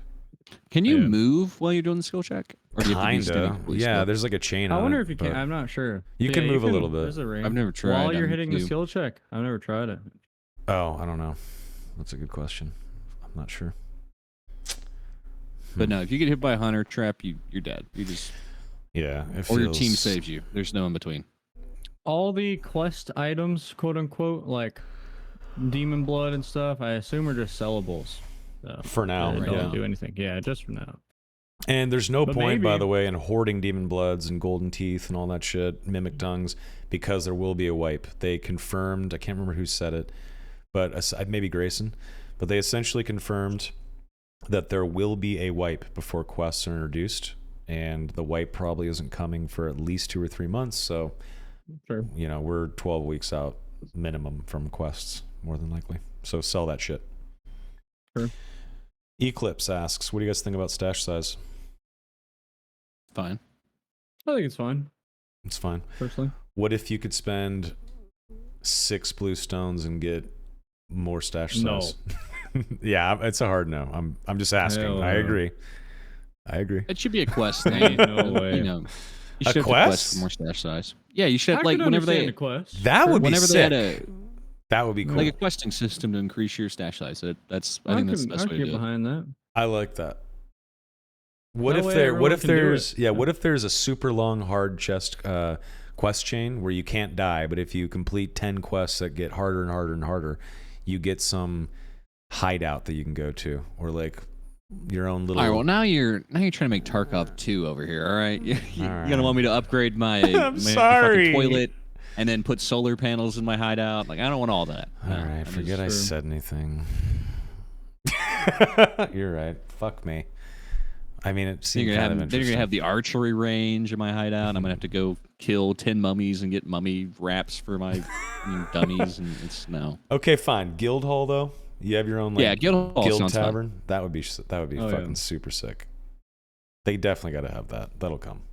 Can you move while you're doing the skill check? Or do you have to be Kinda. standing Yeah, there's like a chain. I on wonder it, if you can. I'm not sure. You can move a little bit. There's a ring. I've never tried. While you're hitting the skill check, I've never tried it. Oh, I don't know. That's a good question. I'm not sure. But no, if you get hit by a hunter trap, you're dead. You just or your team saves you. There's no in between. All the quest items, quote unquote, like demon blood and stuff, I assume are just sellables. So for now, they don't do anything. Yeah, just for now. And there's no point, by the way, in hoarding demon bloods and golden teeth and all that shit, mimic tongues, because there will be a wipe. They confirmed. I can't remember who said it, but maybe Grayson. But they essentially confirmed that there will be a wipe before quests are introduced, and the wipe probably isn't coming for at least 2 or 3 months. So, we're 12 weeks out minimum from quests, more than likely. So sell that shit. Sure. Eclipse asks, what do you guys think about stash size? Fine. I think it's fine. It's fine. Personally. What if you could spend 6 blue stones and get more stash size? No. Yeah, it's a hard no. I'm just asking. Hell I no. agree. It should be a quest thing. No way. You should A have quest? For more stash size. Yeah, you should I like could whenever they understand a quest. That would be whenever sick. they had that would be cool. like a questing system to increase your stash size. I think that's the best way to get do it. behind that. I like that. What That if way there? What everyone if can do there's? it. Yeah. What if there's a super long hard chest quest chain where you can't die, but if you complete 10 quests that get harder and harder and harder, you get some hideout that you can go to, or like your own little. All right. Well, now you're trying to make Tarkov 2 over here. All right. You're All right. gonna want me to upgrade my I'm my sorry. fucking toilet. and then put solar panels in my hideout. Like, I don't want all that. All right, forget I said anything. You're right. Fuck me. I mean, it seems kind of interesting. Then you're gonna have the archery range in my hideout. I'm gonna have to go kill 10 mummies and get mummy wraps for my dummies, and it's no. Okay, fine. Guild hall though. You have your own guild tavern. Fun. That would be fucking super sick. They definitely got to have that. That'll come.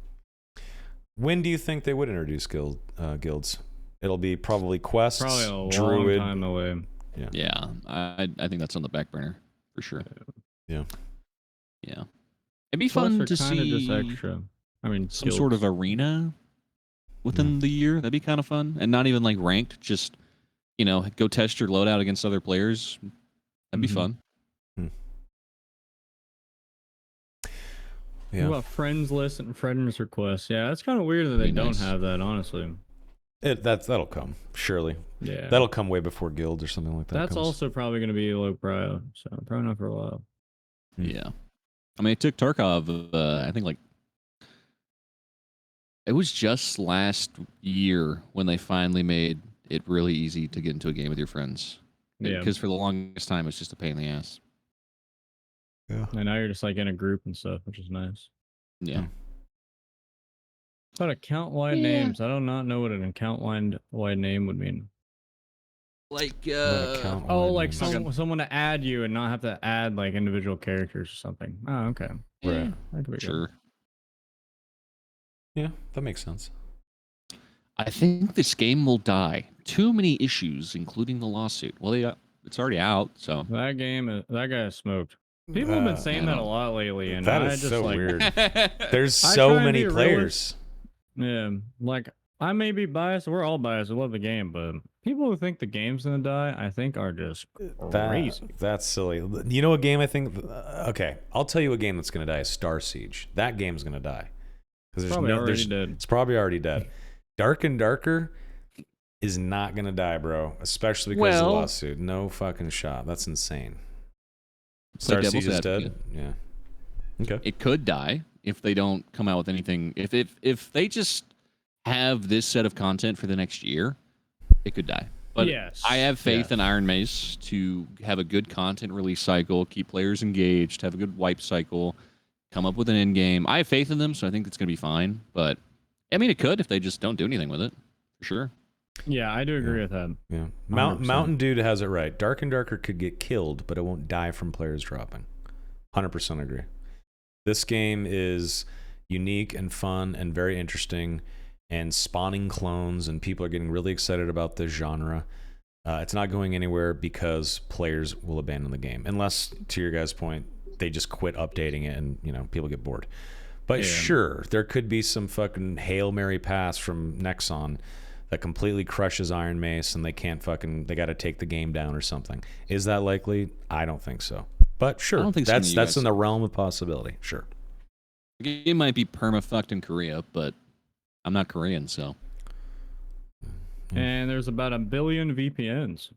When do you think they would introduce guilds? It'll be probably quests, probably a Druid. long time away. Yeah. I think that's on the back burner for sure. Yeah. It'd be fun to see just extra. I mean, some sort of arena within the year. That'd be kind of fun, and not even like ranked. Just go test your loadout against other players. That'd be fun. Yeah. What about friends list and friends requests? Yeah, that's kind of weird that they don't have that. Honestly, that'll come surely. Yeah, that'll come way before guilds or something like that. That's also probably going to be low prio, so probably not for a while. Yeah, I mean, it took Tarkov. I think like it was just last year when they finally made it really easy to get into a game with your friends. Yeah, because for the longest time it's just a pain in the ass. Yeah. And now you're just like in a group and stuff, which is nice. Yeah. But account-wide names. I do not know what an account-wide name would mean. Like like someone to add you and not have to add like individual characters or something. Oh, okay. Right. That could be sure. Yeah, that makes sense. I think this game will die. Too many issues, including the lawsuit. Well, it's already out, so that guy is smoked. People have been saying that a lot lately, and that is so weird. There's so many players. Yeah, like I may be biased. We're all biased. We love the game, but people who think the game's gonna die, I think, are just crazy. That's silly. You know, a game I think. Okay, I'll tell you a game that's gonna die is Star Siege. That game's gonna die because it's probably already dead. Dark and Darker is not gonna die, bro. Especially because of the lawsuit. No fucking shot. That's insane. Star Siege is dead. Yeah. Okay. It could die if they don't come out with anything. If they just have this set of content for the next year, it could die. But I have faith in Iron Mace to have a good content release cycle, keep players engaged, have a good wipe cycle, come up with an end game. I have faith in them, so I think it's going to be fine. But I mean, it could if they just don't do anything with it, for sure. Yeah, I do agree with that. Yeah, Mountain Dude has it right. Dark and Darker could get killed, but it won't die from players dropping. 100% agree. This game is unique and fun and very interesting, and spawning clones, and people are getting really excited about this genre. It's not going anywhere because players will abandon the game, unless, to your guys' point, they just quit updating it and people get bored. But sure, there could be some fucking Hail Mary pass from Nexon that completely crushes Iron Mace and they got to take the game down or something. Is that likely? I don't think so. But sure, I don't think that's in the realm of possibility. Sure. The game might be perma-fucked in Korea, but I'm not Korean, so. And there's about 1 billion VPNs.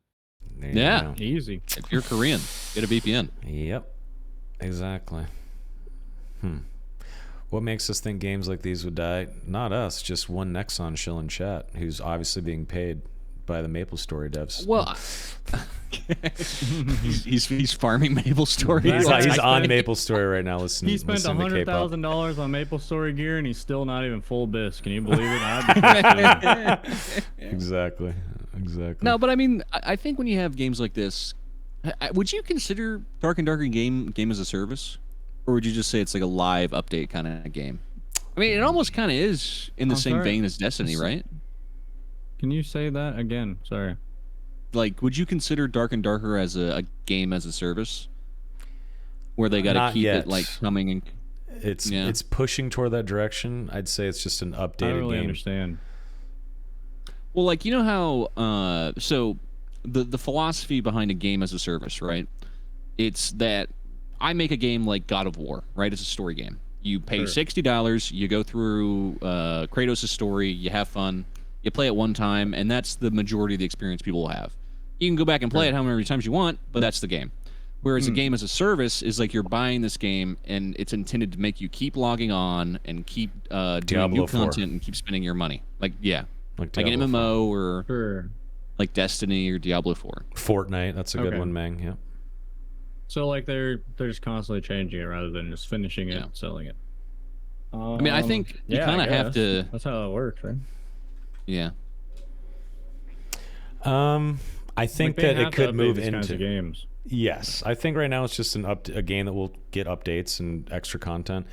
Yeah. Easy. If you're Korean, get a VPN. Yep. Exactly. What makes us think games like these would die? Not us, just one Nexon shill in chat who's obviously being paid by the MapleStory devs. Well, he's farming MapleStory. He's on MapleStory right now. Listening. He spent $100,000 on MapleStory gear, and he's still not even full bis. Can you believe it? Exactly. No, but I mean, I think when you have games like this, would you consider Dark and Darker game as a service? Or would you just say it's like a live update kind of game? I mean, it almost kind of is in the same vein as Destiny, right? Can you say that again? Sorry. Like, would you consider Dark and Darker as a game as a service? Where they got to keep it like coming and... It's pushing toward that direction. I'd say it's just an updated game. I don't really understand. Well, like, you know how... so, the philosophy behind a game as a service, right? It's that... I make a game like God of War, right? It's a story game. You pay $60, you go through Kratos' story, you have fun, you play it one time, and that's the majority of the experience people will have. You can go back and play it how many times you want, but that's the game. Whereas a game as a service is like you're buying this game, and it's intended to make you keep logging on and keep doing new content and keep spending your money. Like, Like an Diablo 4. MMO or Sure. like Destiny or Diablo 4. Fortnite, that's a good Okay. one, Mang. Yeah. So like they're just constantly changing it rather than just finishing it, Yeah. and selling it. I mean, I think you kind of have to. That's how it works, right? Yeah. I think Like, they that it have to could update move these kinds of into. games. Yes, I think right now it's just a game that will get updates and extra content.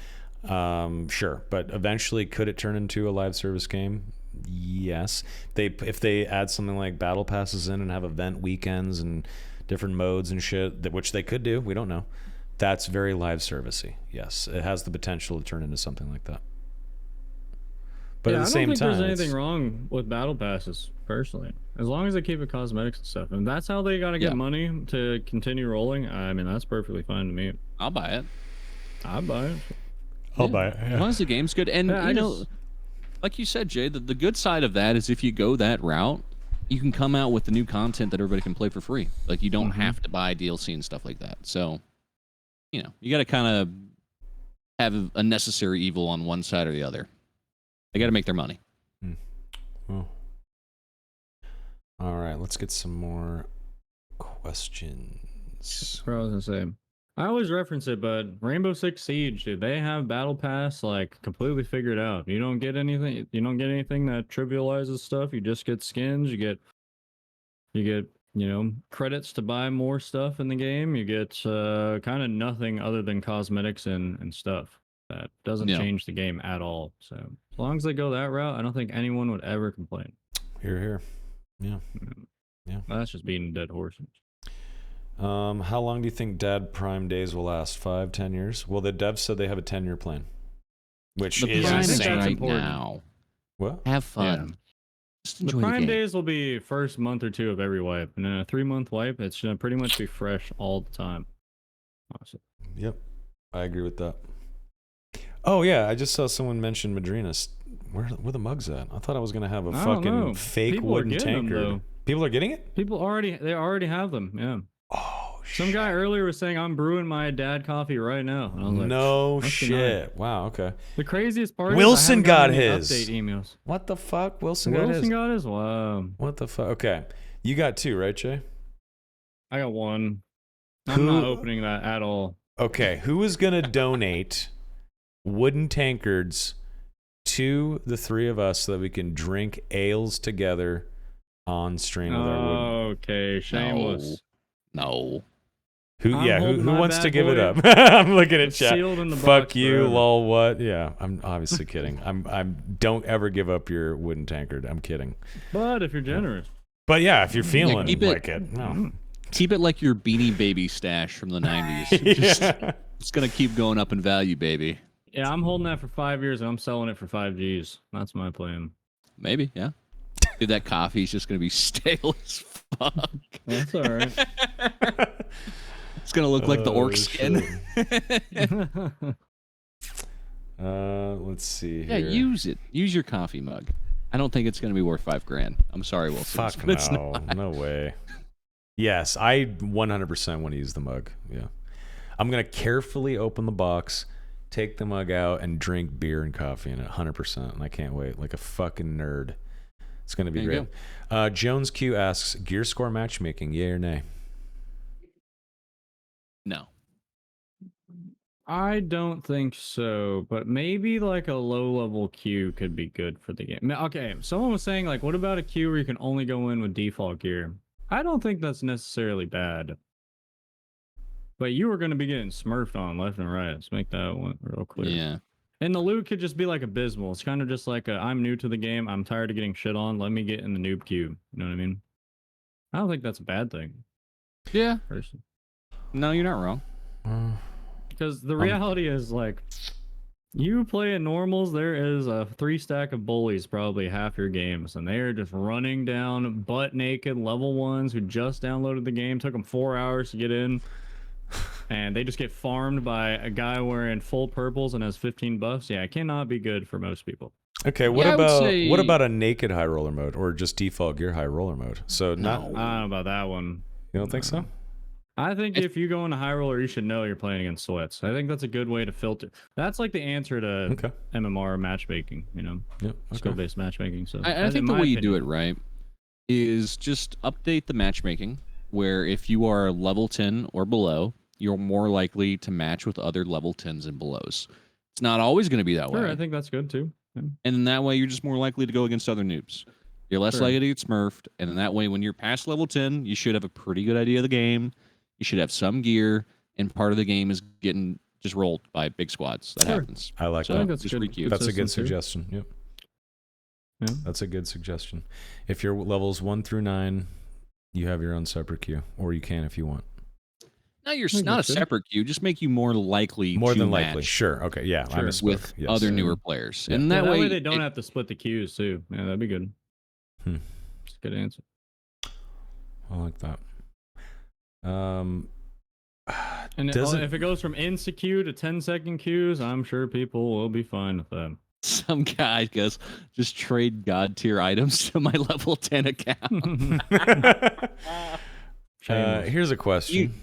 Sure, but eventually, could it turn into a live service game? Yes. If they add something like battle passes in and have event weekends and different modes and shit, which they could do, we don't know. That's very live servicey. Yes, it has the potential to turn into something like that. But yeah, at the same time, I don't think there's anything wrong with battle passes, personally, as long as they keep it cosmetics and stuff, and that's how they got to get money to continue rolling. I mean, that's perfectly fine to me. I'll buy it. I'd buy it. I'll buy it. As long as the game's good, and you know, like you said, Jay, the good side of that is if you go that route, you can come out with the new content that everybody can play for free. Like, you don't have to buy DLC and stuff like that. So, you know, you got to kind of have a necessary evil on one side or the other. They got to make their money. Well, all right, let's get some more questions. What I was gonna say. I always reference it, but Rainbow Six Siege, dude, they have battle pass like completely figured out. You don't get anything. You don't get anything that trivializes stuff. You just get skins. You get credits to buy more stuff in the game. You get kind of nothing other than cosmetics and stuff. That doesn't change the game at all. So as long as they go that route, I don't think anyone would ever complain. Here. Yeah. Well, that's just beating dead horses. How long do you think Dad Prime days will last? 5-10 years? Well, the devs said they have a 10-year plan, which is insane. Right now. What? Have fun. Yeah. Just The enjoy Prime the game. days will be first month or two of every wipe, and then a 3-month wipe, it's gonna pretty much be fresh all the time. Honestly. Yep, I agree with that. Oh yeah, I just saw someone mention Madrinas. Where the mugs at? I thought I was gonna have a fucking fake wooden tankard. People are getting it? They already have them. Yeah. Oh shit. Some guy earlier was saying I'm brewing my dad coffee right now. And I was like, no shit. Wow. Okay. The craziest part Wilson is got any his update emails. What the fuck? Wilson got his. Wow. What the fuck? Okay, you got 2, right, Jay? I got 1. I'm not opening that at all. Okay, who is gonna donate wooden tankards to the 3 of us so that we can drink ales together on stream with our wooden? Okay, shameless. No. Who wants to give it up? I'm looking at chat. Fuck you, forever. lol. What? Yeah, I'm obviously kidding. I'm. Don't ever give up your wooden tankard. I'm kidding. But if you're generous. But yeah, if you're feeling like it, no. Keep it like your Beanie Baby stash from the 90s. It's gonna keep going up in value, baby. Yeah, I'm holding that for 5 years and I'm selling it for 5 Gs. That's my plan. Maybe, yeah. Dude, that coffee's just gonna be stale as fuck. That's all right. It's gonna look like the orc skin. Let's see here. Yeah, use it. Use your coffee mug. I don't think it's gonna be worth $5,000. I'm sorry, Wilson. Fuck no. No way. Yes, I 100% want to use the mug. Yeah. I'm going to carefully open the box, take the mug out, and drink beer and coffee in it 100%. And I can't wait. Like a fucking nerd. It's going to be great. Jones Q asks, gear score matchmaking, yay or nay? No. I don't think so, but maybe like a low-level queue could be good for the game. Okay, someone was saying, like, what about a queue where you can only go in with default gear? I don't think that's necessarily bad. But you were going to be getting smurfed on left and right. Let's make that one real clear. Yeah. And the loot could just be like abysmal. It's kind of just like I'm new to the game. I'm tired of getting shit on. Let me get in the noob queue. You know what I mean? I don't think that's a bad thing. Yeah. Personally. No, you're not wrong. Because the reality is, like, you play in normals, there is a 3-stack of bullies probably half your games, and they are just running down butt naked level 1s who just downloaded the game. Took them 4 hours to get in, and they just get farmed by a guy wearing full purples and has 15 buffs. Yeah, it cannot be good for most people. Okay, what about a naked high roller mode or just default gear high roller mode? So I don't know about that one. You don't think so? I think if you go into high roller, you should know you're playing against sweats. I think that's a good way to filter. That's like the answer to MMR matchmaking, you know, skill-based matchmaking. So I think the way you do it right is just update the matchmaking, where if you are level 10 or below, you're more likely to match with other level 10s and belows. It's not always going to be that way. I think that's good too. Yeah. And in that way, you're just more likely to go against other noobs. You're less likely to get smurfed, and in that way, when you're past level 10, you should have a pretty good idea of the game. You should have some gear, and part of the game is getting just rolled by big squads. That happens. I like that. that. That's good. That's a good suggestion. Yep. Yeah. That's a good suggestion. If you're levels 1 through 9, you have your own separate queue, or you can if you want. No, you're not a separate queue. Just make you more likely. More to than match likely. Sure. Okay. Yeah. I misspoke. With other newer players, Yeah. and that way they don't have to split the queues too. Yeah, that'd be good. That's a good answer. I like that. And if it goes from insta-queue to 10-second queues, I'm sure people will be fine with that. Some guy goes, just trade god tier items to my level 10 account. Here's a question.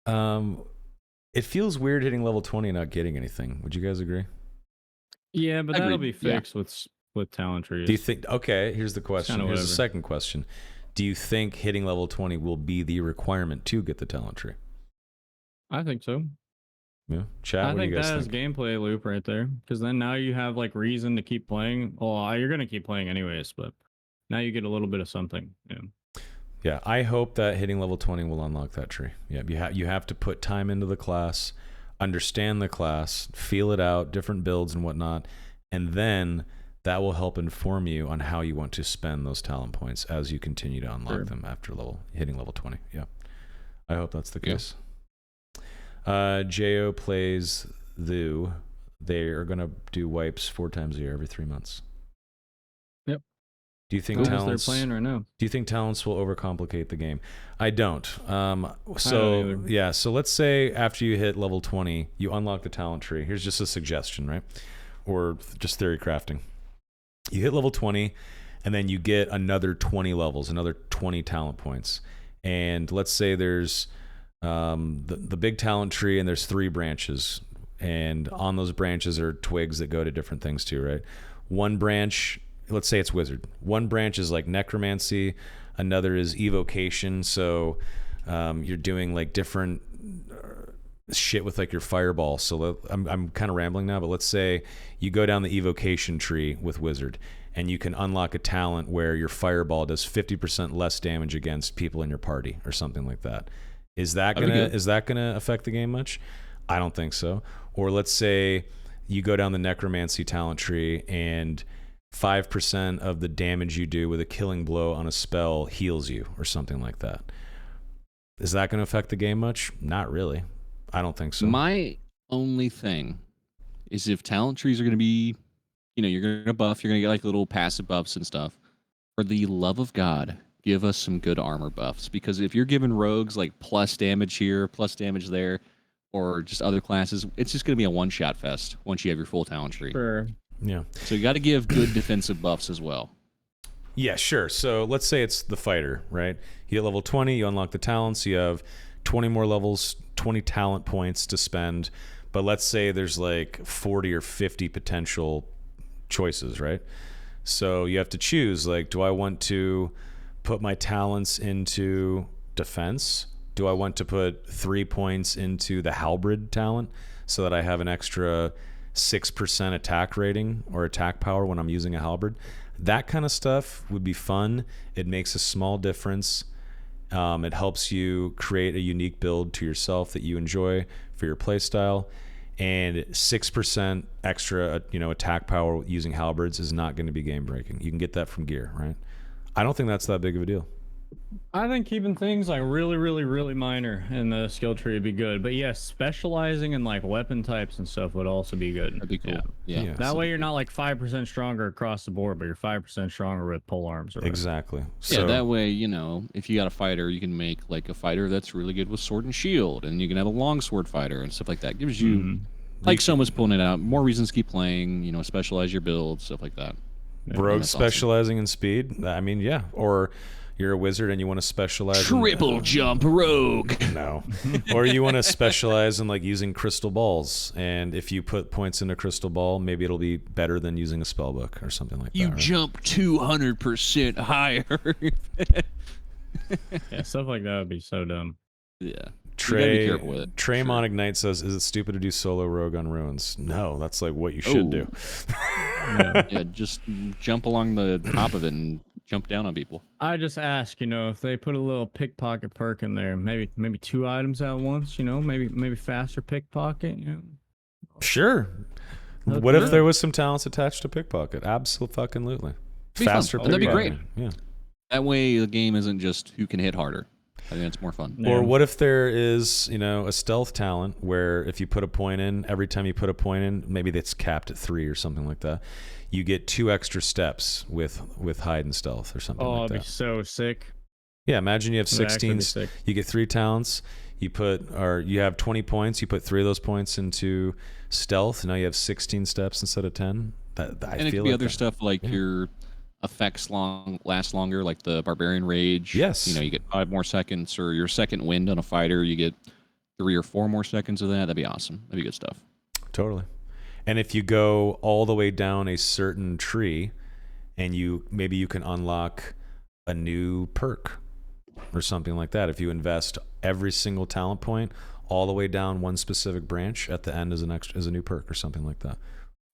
It feels weird hitting level 20 and not getting anything. Would you guys agree? Yeah, but that'll be fixed with talent trees. Do you think? Okay, here's the question. Here's the second question. Do you think hitting level 20 will be the requirement to get the talent tree? I think so. Yeah, chat. I what think do you guys that is gameplay loop right there, because then now you have like reason to keep playing. Well, you're gonna keep playing anyways, but now you get a little bit of something. Yeah. Yeah, I hope that hitting level 20 will unlock that tree. Yeah, you have to put time into the class, understand the class, feel it out, different builds and whatnot, and then that will help inform you on how you want to spend those talent points as you continue to unlock them after hitting level 20. Yeah, I hope that's the case. Jo plays Thu. They are going to do wipes 4 times a year, every 3 months. Yep. Do you think talents? They're playing right now. Do you think talents will overcomplicate the game? I don't. So let's say after you hit level 20, you unlock the talent tree. Here's just a suggestion, right? Or just theory crafting. You hit level 20, and then you get another 20 levels, another 20 talent points. And let's say there's the big talent tree, and there's 3 branches. And on those branches are twigs that go to different things too, right? One branch, let's say it's wizard. One branch is like necromancy. Another is evocation. So you're doing like different shit with like your fireball. So I'm kind of rambling now, but let's say you go down the evocation tree with wizard, and you can unlock a talent where your fireball does 50% less damage against people in your party or something like that. Is that gonna affect the game much? I don't think so. Or let's say you go down the necromancy talent tree, and 5% of the damage you do with a killing blow on a spell heals you or something like that. Is that going to affect the game much? Not really. I don't think so. My only thing is if talent trees are going to be, you're going to buff, you're going to get like little passive buffs and stuff. For the love of God, give us some good armor buffs. Because if you're giving rogues like plus damage here, plus damage there, or just other classes, it's just going to be a one-shot fest once you have your full talent tree. Sure. Yeah. So you got to give good defensive buffs as well. Yeah, sure. So let's say it's the fighter, right? You hit level 20, you unlock the talents, you have 20 more levels, 20 talent points to spend. But let's say there's like 40 or 50 potential choices, right? So you have to choose, like, do I want to put my talents into defense? Do I want to put 3 points into the halberd talent so that I have an extra 6% attack rating or attack power when I'm using a halberd? That kind of stuff would be fun. It makes a small difference. It helps you create a unique build to yourself that you enjoy for your playstyle. And 6% extra, attack power using halberds is not going to be game breaking. You can get that from gear, right? I don't think that's that big of a deal. I think keeping things like really, really, really minor in the skill tree would be good. But yes, specializing in like weapon types and stuff would also be good. That'd be cool. Yeah. That way you're not like 5% stronger across the board, but you're 5% stronger with pole arms. Or exactly. So, that way, if you got a fighter, you can make like a fighter that's really good with sword and shield, and you can have a longsword fighter and stuff like that. Gives you, like someone's pulling it out, more reasons to keep playing. Specialize your build, stuff like that. Rogue specializing in speed. I mean, yeah. Or You're a wizard and you want to specialize Triple jump rogue. No. Or you want to specialize in like using crystal balls, and if you put points in a crystal ball, maybe it'll be better than using a spell book or something like that. You Right? jump 200% higher. Yeah, stuff like that would be so dumb. Yeah. Trey careful with it, Trey sure. Monignite says, "Is it stupid to do solo rogue on ruins?" No, that's like what you should do. Yeah, just jump along the top of it and jump down on people. I just ask, if they put a little pickpocket perk in there, maybe 2 items at once, maybe faster pickpocket, Sure. That'd What be if good. there was some talents attached to pickpocket? Absolutely. Be fun. Faster Oh, that'd be pickpocketing. great. Yeah. That way the game isn't just who can hit harder. I think that's more fun. Yeah. Or what if there is, a stealth talent where if you put a point in, every time you put a point in, maybe that's capped at 3 or something like that, you get 2 extra steps with hide and stealth or something like it'd be that. so sick. Yeah, imagine you have It'd actually 16, be sick. you get 3 talents, you have 20 points, you put 3 of those points into stealth, now you have 16 steps instead of 10. And it could be other stuff like your effects last longer, like the Barbarian Rage. Yes. You get 5 more seconds, or your second wind on a fighter, you get 3 or 4 more seconds of that. That'd be awesome. That'd be good stuff. Totally. And if you go all the way down a certain tree, and maybe you can unlock a new perk or something like that. If you invest every single talent point all the way down one specific branch, at the end is a new perk or something like that.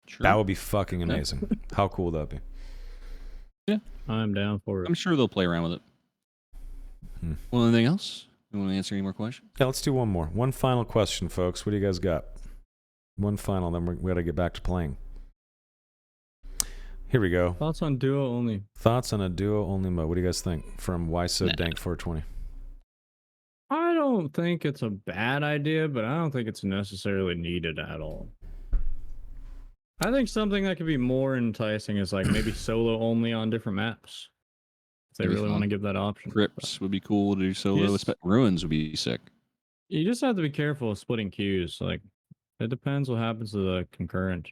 Sure. That would be fucking amazing. How cool would that be? Yeah, I'm down for it. I'm sure they'll play around with it. Well, anything else? You want to answer any more questions? Yeah, let's do one more. One final question, folks. What do you guys got? One final, then we got to get back to playing. Here we go. Thoughts on duo only? Thoughts on a duo only mode. What do you guys think? From Dank 420. I don't think it's a bad idea, but I don't think it's necessarily needed at all. I think something that could be more enticing is like maybe solo only on different maps. If they That'd be really fun. want to give that option. Crypts would be cool to do solo. Yes. Ruins would be sick. You just have to be careful of splitting queues. Like, it depends what happens to the concurrent.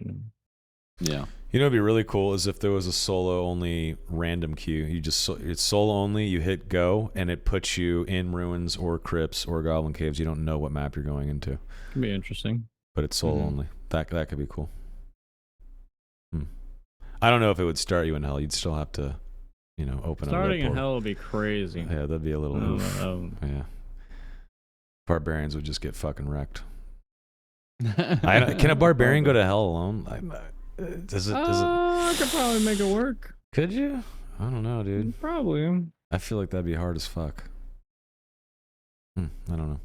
Yeah. What'd be really cool is if there was a solo only random queue. It's solo only, you hit go, and it puts you in ruins or crypts or goblin caves. You don't know what map you're going into. Could be interesting. But it's solo only. That could be cool. I don't know if it would start you in hell. You'd still have to, open Starting up. in hell would be crazy. Yeah, that'd be a little yeah. Barbarians would just get fucking wrecked. Can a barbarian go to hell alone? Does it? I could probably make it work. Could you? I don't know, dude. Probably. I feel like that'd be hard as fuck. I don't know.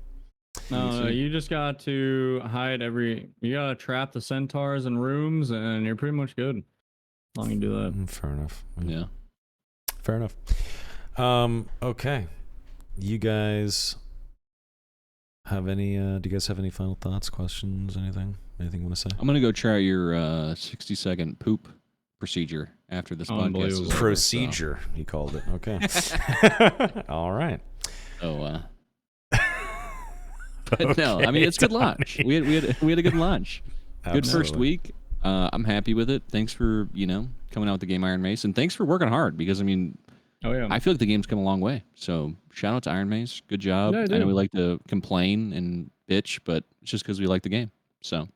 No, you just got to hide you gotta trap the centaurs in rooms, and you're pretty much good. As long as you do that. Fair enough. Yeah. Fair enough. Okay. You guys have any? Do you guys have any final thoughts, questions, anything? Anything you want to say? I'm going to go try your 60-second poop procedure after this podcast is over. Procedure, he called it. Okay. All right. So, but no, I mean, it's good launch. We had a good launch. Good first week. I'm happy with it. Thanks for, coming out with the game Iron Mace, and thanks for working hard because, Oh yeah. I feel like the game's come a long way. So shout out to Iron Mace. Good job. Yeah, I know we like to complain and bitch, but it's just because we like the game. So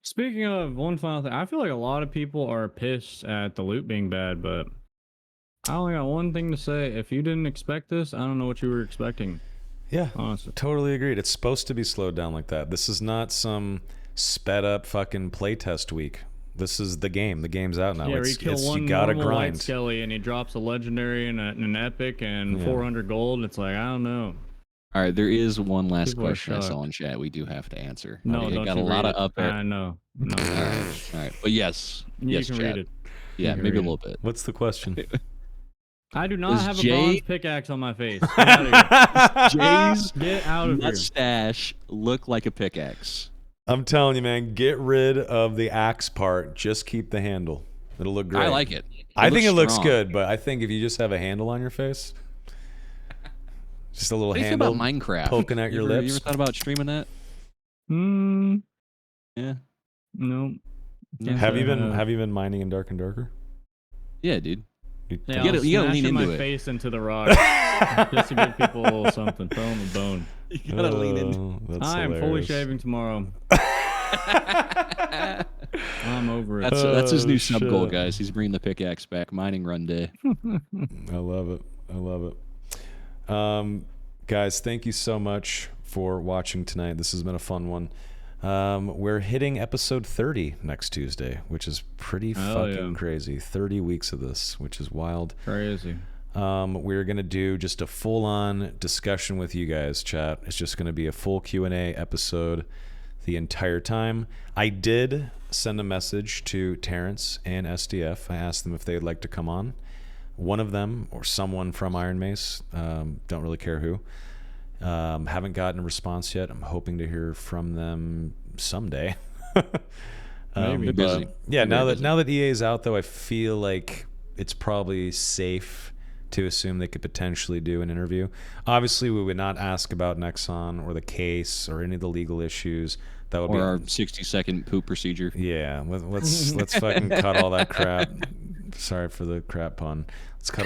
Speaking of one final thing, I feel like a lot of people are pissed at the loot being bad, but I only got one thing to say. If you didn't expect this, I don't know what you were expecting. Yeah, honestly. Totally agreed. It's supposed to be slowed down like that. This is not some sped up fucking playtest week. This is the game. The game's out now. Yeah, you kill one you gotta normal grind. White Skelly and he drops a legendary and an epic and 400 gold. It's like, I don't know. all right, there is one last People are question I saw shocked. in chat we do have to answer. No, it don't got you a lot read of up it. there. I know. No. All right. But yes. You yes, can chat. read it. Yeah, can maybe a read little it. bit. What's the question? I do not Is have a Jay- bronze pickaxe on my face. Get out of here. Jay's Get out of here. mustache look like a pickaxe. I'm telling you, man, get rid of the axe part. Just keep the handle. It'll look great. I like it. I think it looks strong. good, but I think if you just have a handle on your face, just a little What do you handle think about Minecraft? poking at your You lips. ever thought about streaming that? Yeah. No. No. Have you been mining in Dark and Darker? Yeah, dude. Yeah, You gotta lean smashing into my it. face into the rock just to give people something. Throw them a bone. You gotta lean in. That's I am fully hilarious. shaving tomorw. I'm over it. That's his new shit. sub goal, guys. He's bringing the pickaxe back. Mining run day. I love it. I love it. Guys, thank you so much for watching tonight. This has been a fun one. We're hitting episode 30 next Tuesday, which is pretty fucking crazy. 30 weeks of this, which is wild. Crazy. We're going to do just a full-on discussion with you guys, chat. It's just going to be a full Q&A episode the entire time. I did send a message to Terrence and SDF. I asked them if they'd like to come on. One of them, or someone from Iron Mace, don't really care who, haven't gotten a response yet. I'm hoping to hear from them someday. Maybe. Busy. Yeah, Very now that EA is out, though, I feel like it's probably safe to assume they could potentially do an interview. Obviously, we would not ask about Nexon or the case or any of the legal issues. That would be our 60-second poop procedure. Yeah, let's fucking cut all that crap. Sorry for the crap pun. Let's cut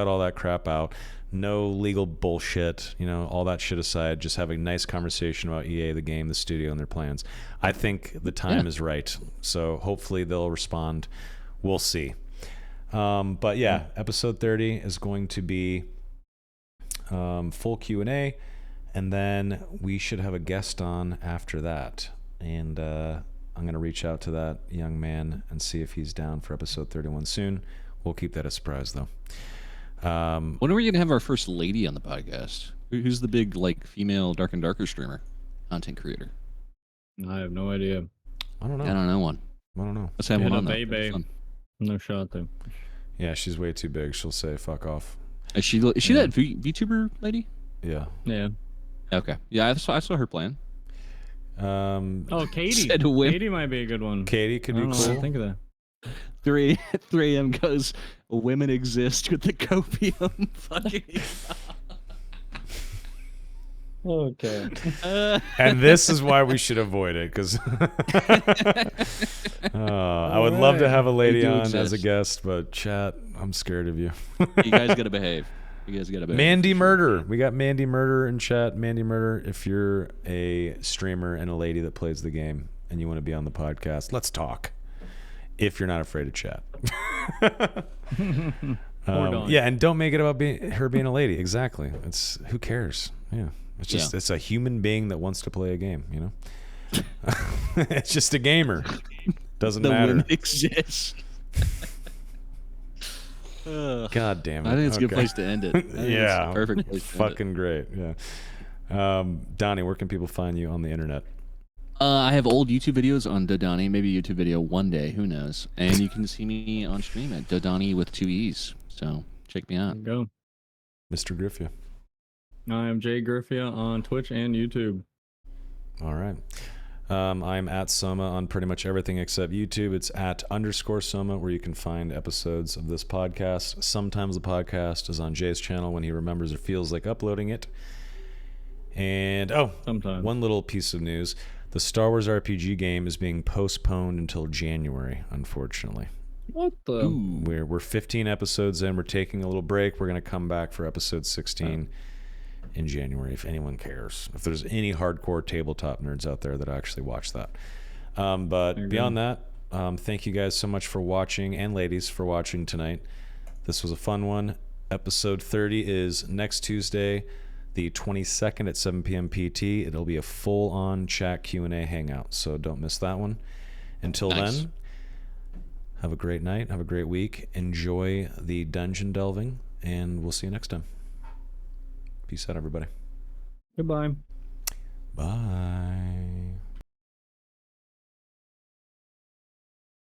all that crap out. No legal bullshit, all that shit aside. Just have a nice conversation about EA, the game, the studio, and their plans. I think the time is right. So hopefully they'll respond. We'll see. But yeah, episode 30 is going to be full Q&A, and then we should have a guest on after that. And I'm going to reach out to that young man and see if he's down for episode 31 soon. We'll keep that a surprise, though. When are we going to have our first lady on the podcast? Who's the big, female Dark and Darker streamer, content creator? I have no idea. I don't know. I don't know one. I don't know. Let's have one on though. Baby. No shot though. Yeah, she's way too big. She'll say fuck off. Is she that VTuber lady? Yeah. Yeah. Okay. Yeah, I saw her playing. Oh, Katie. Said win. Katie might be a good one. Katie could I be don't know what cool. to think of that. 3 a.m. goes, women exist with the copium. Fucking. Okay. And this is why we should avoid it, because I would love to have a lady on as a guest, but chat, I'm scared of you. You guys gotta behave. Mandy Murder. We got Mandy Murder in chat. Mandy Murder, if you're a streamer and a lady that plays the game and you want to be on the podcast, let's talk. If you're not afraid of chat. Yeah, and don't make it about her being a lady. Exactly. It's who cares? Yeah. It's just it's a human being that wants to play a game, It's just a gamer. Doesn't matter. Women exist. God damn it. I think it's a good place to end it. Yeah. Perfect place to Fucking end great. Yeah. Donnie, where can people find you on the internet? I have old YouTube videos on Dodani, maybe a YouTube video one day, who knows. And you can see me on stream at Dodani with 2 E's. So check me out. Go. Mr. Griffia. I am Jay Griffia on Twitch and YouTube. All right. I'm at Soma on pretty much everything except YouTube. It's at _Soma, where you can find episodes of this podcast. Sometimes the podcast is on Jay's channel when he remembers or feels like uploading it. And, sometimes. One little piece of news. The Star Wars RPG game is being postponed until January, unfortunately. What the? We're 15 episodes in. We're taking a little break. We're going to come back for episode 16 in January, if anyone cares. If there's any hardcore tabletop nerds out there that actually watch that. But beyond that, thank you guys so much for watching, and ladies for watching tonight. This was a fun one. Episode 30 is next Tuesday, the 22nd at 7 p.m. PT. It'll be a full-on chat Q&A hangout, so don't miss that one. Until then, have a great night, have a great week, enjoy the dungeon delving, and we'll see you next time. Peace out, everybody. Goodbye. Bye.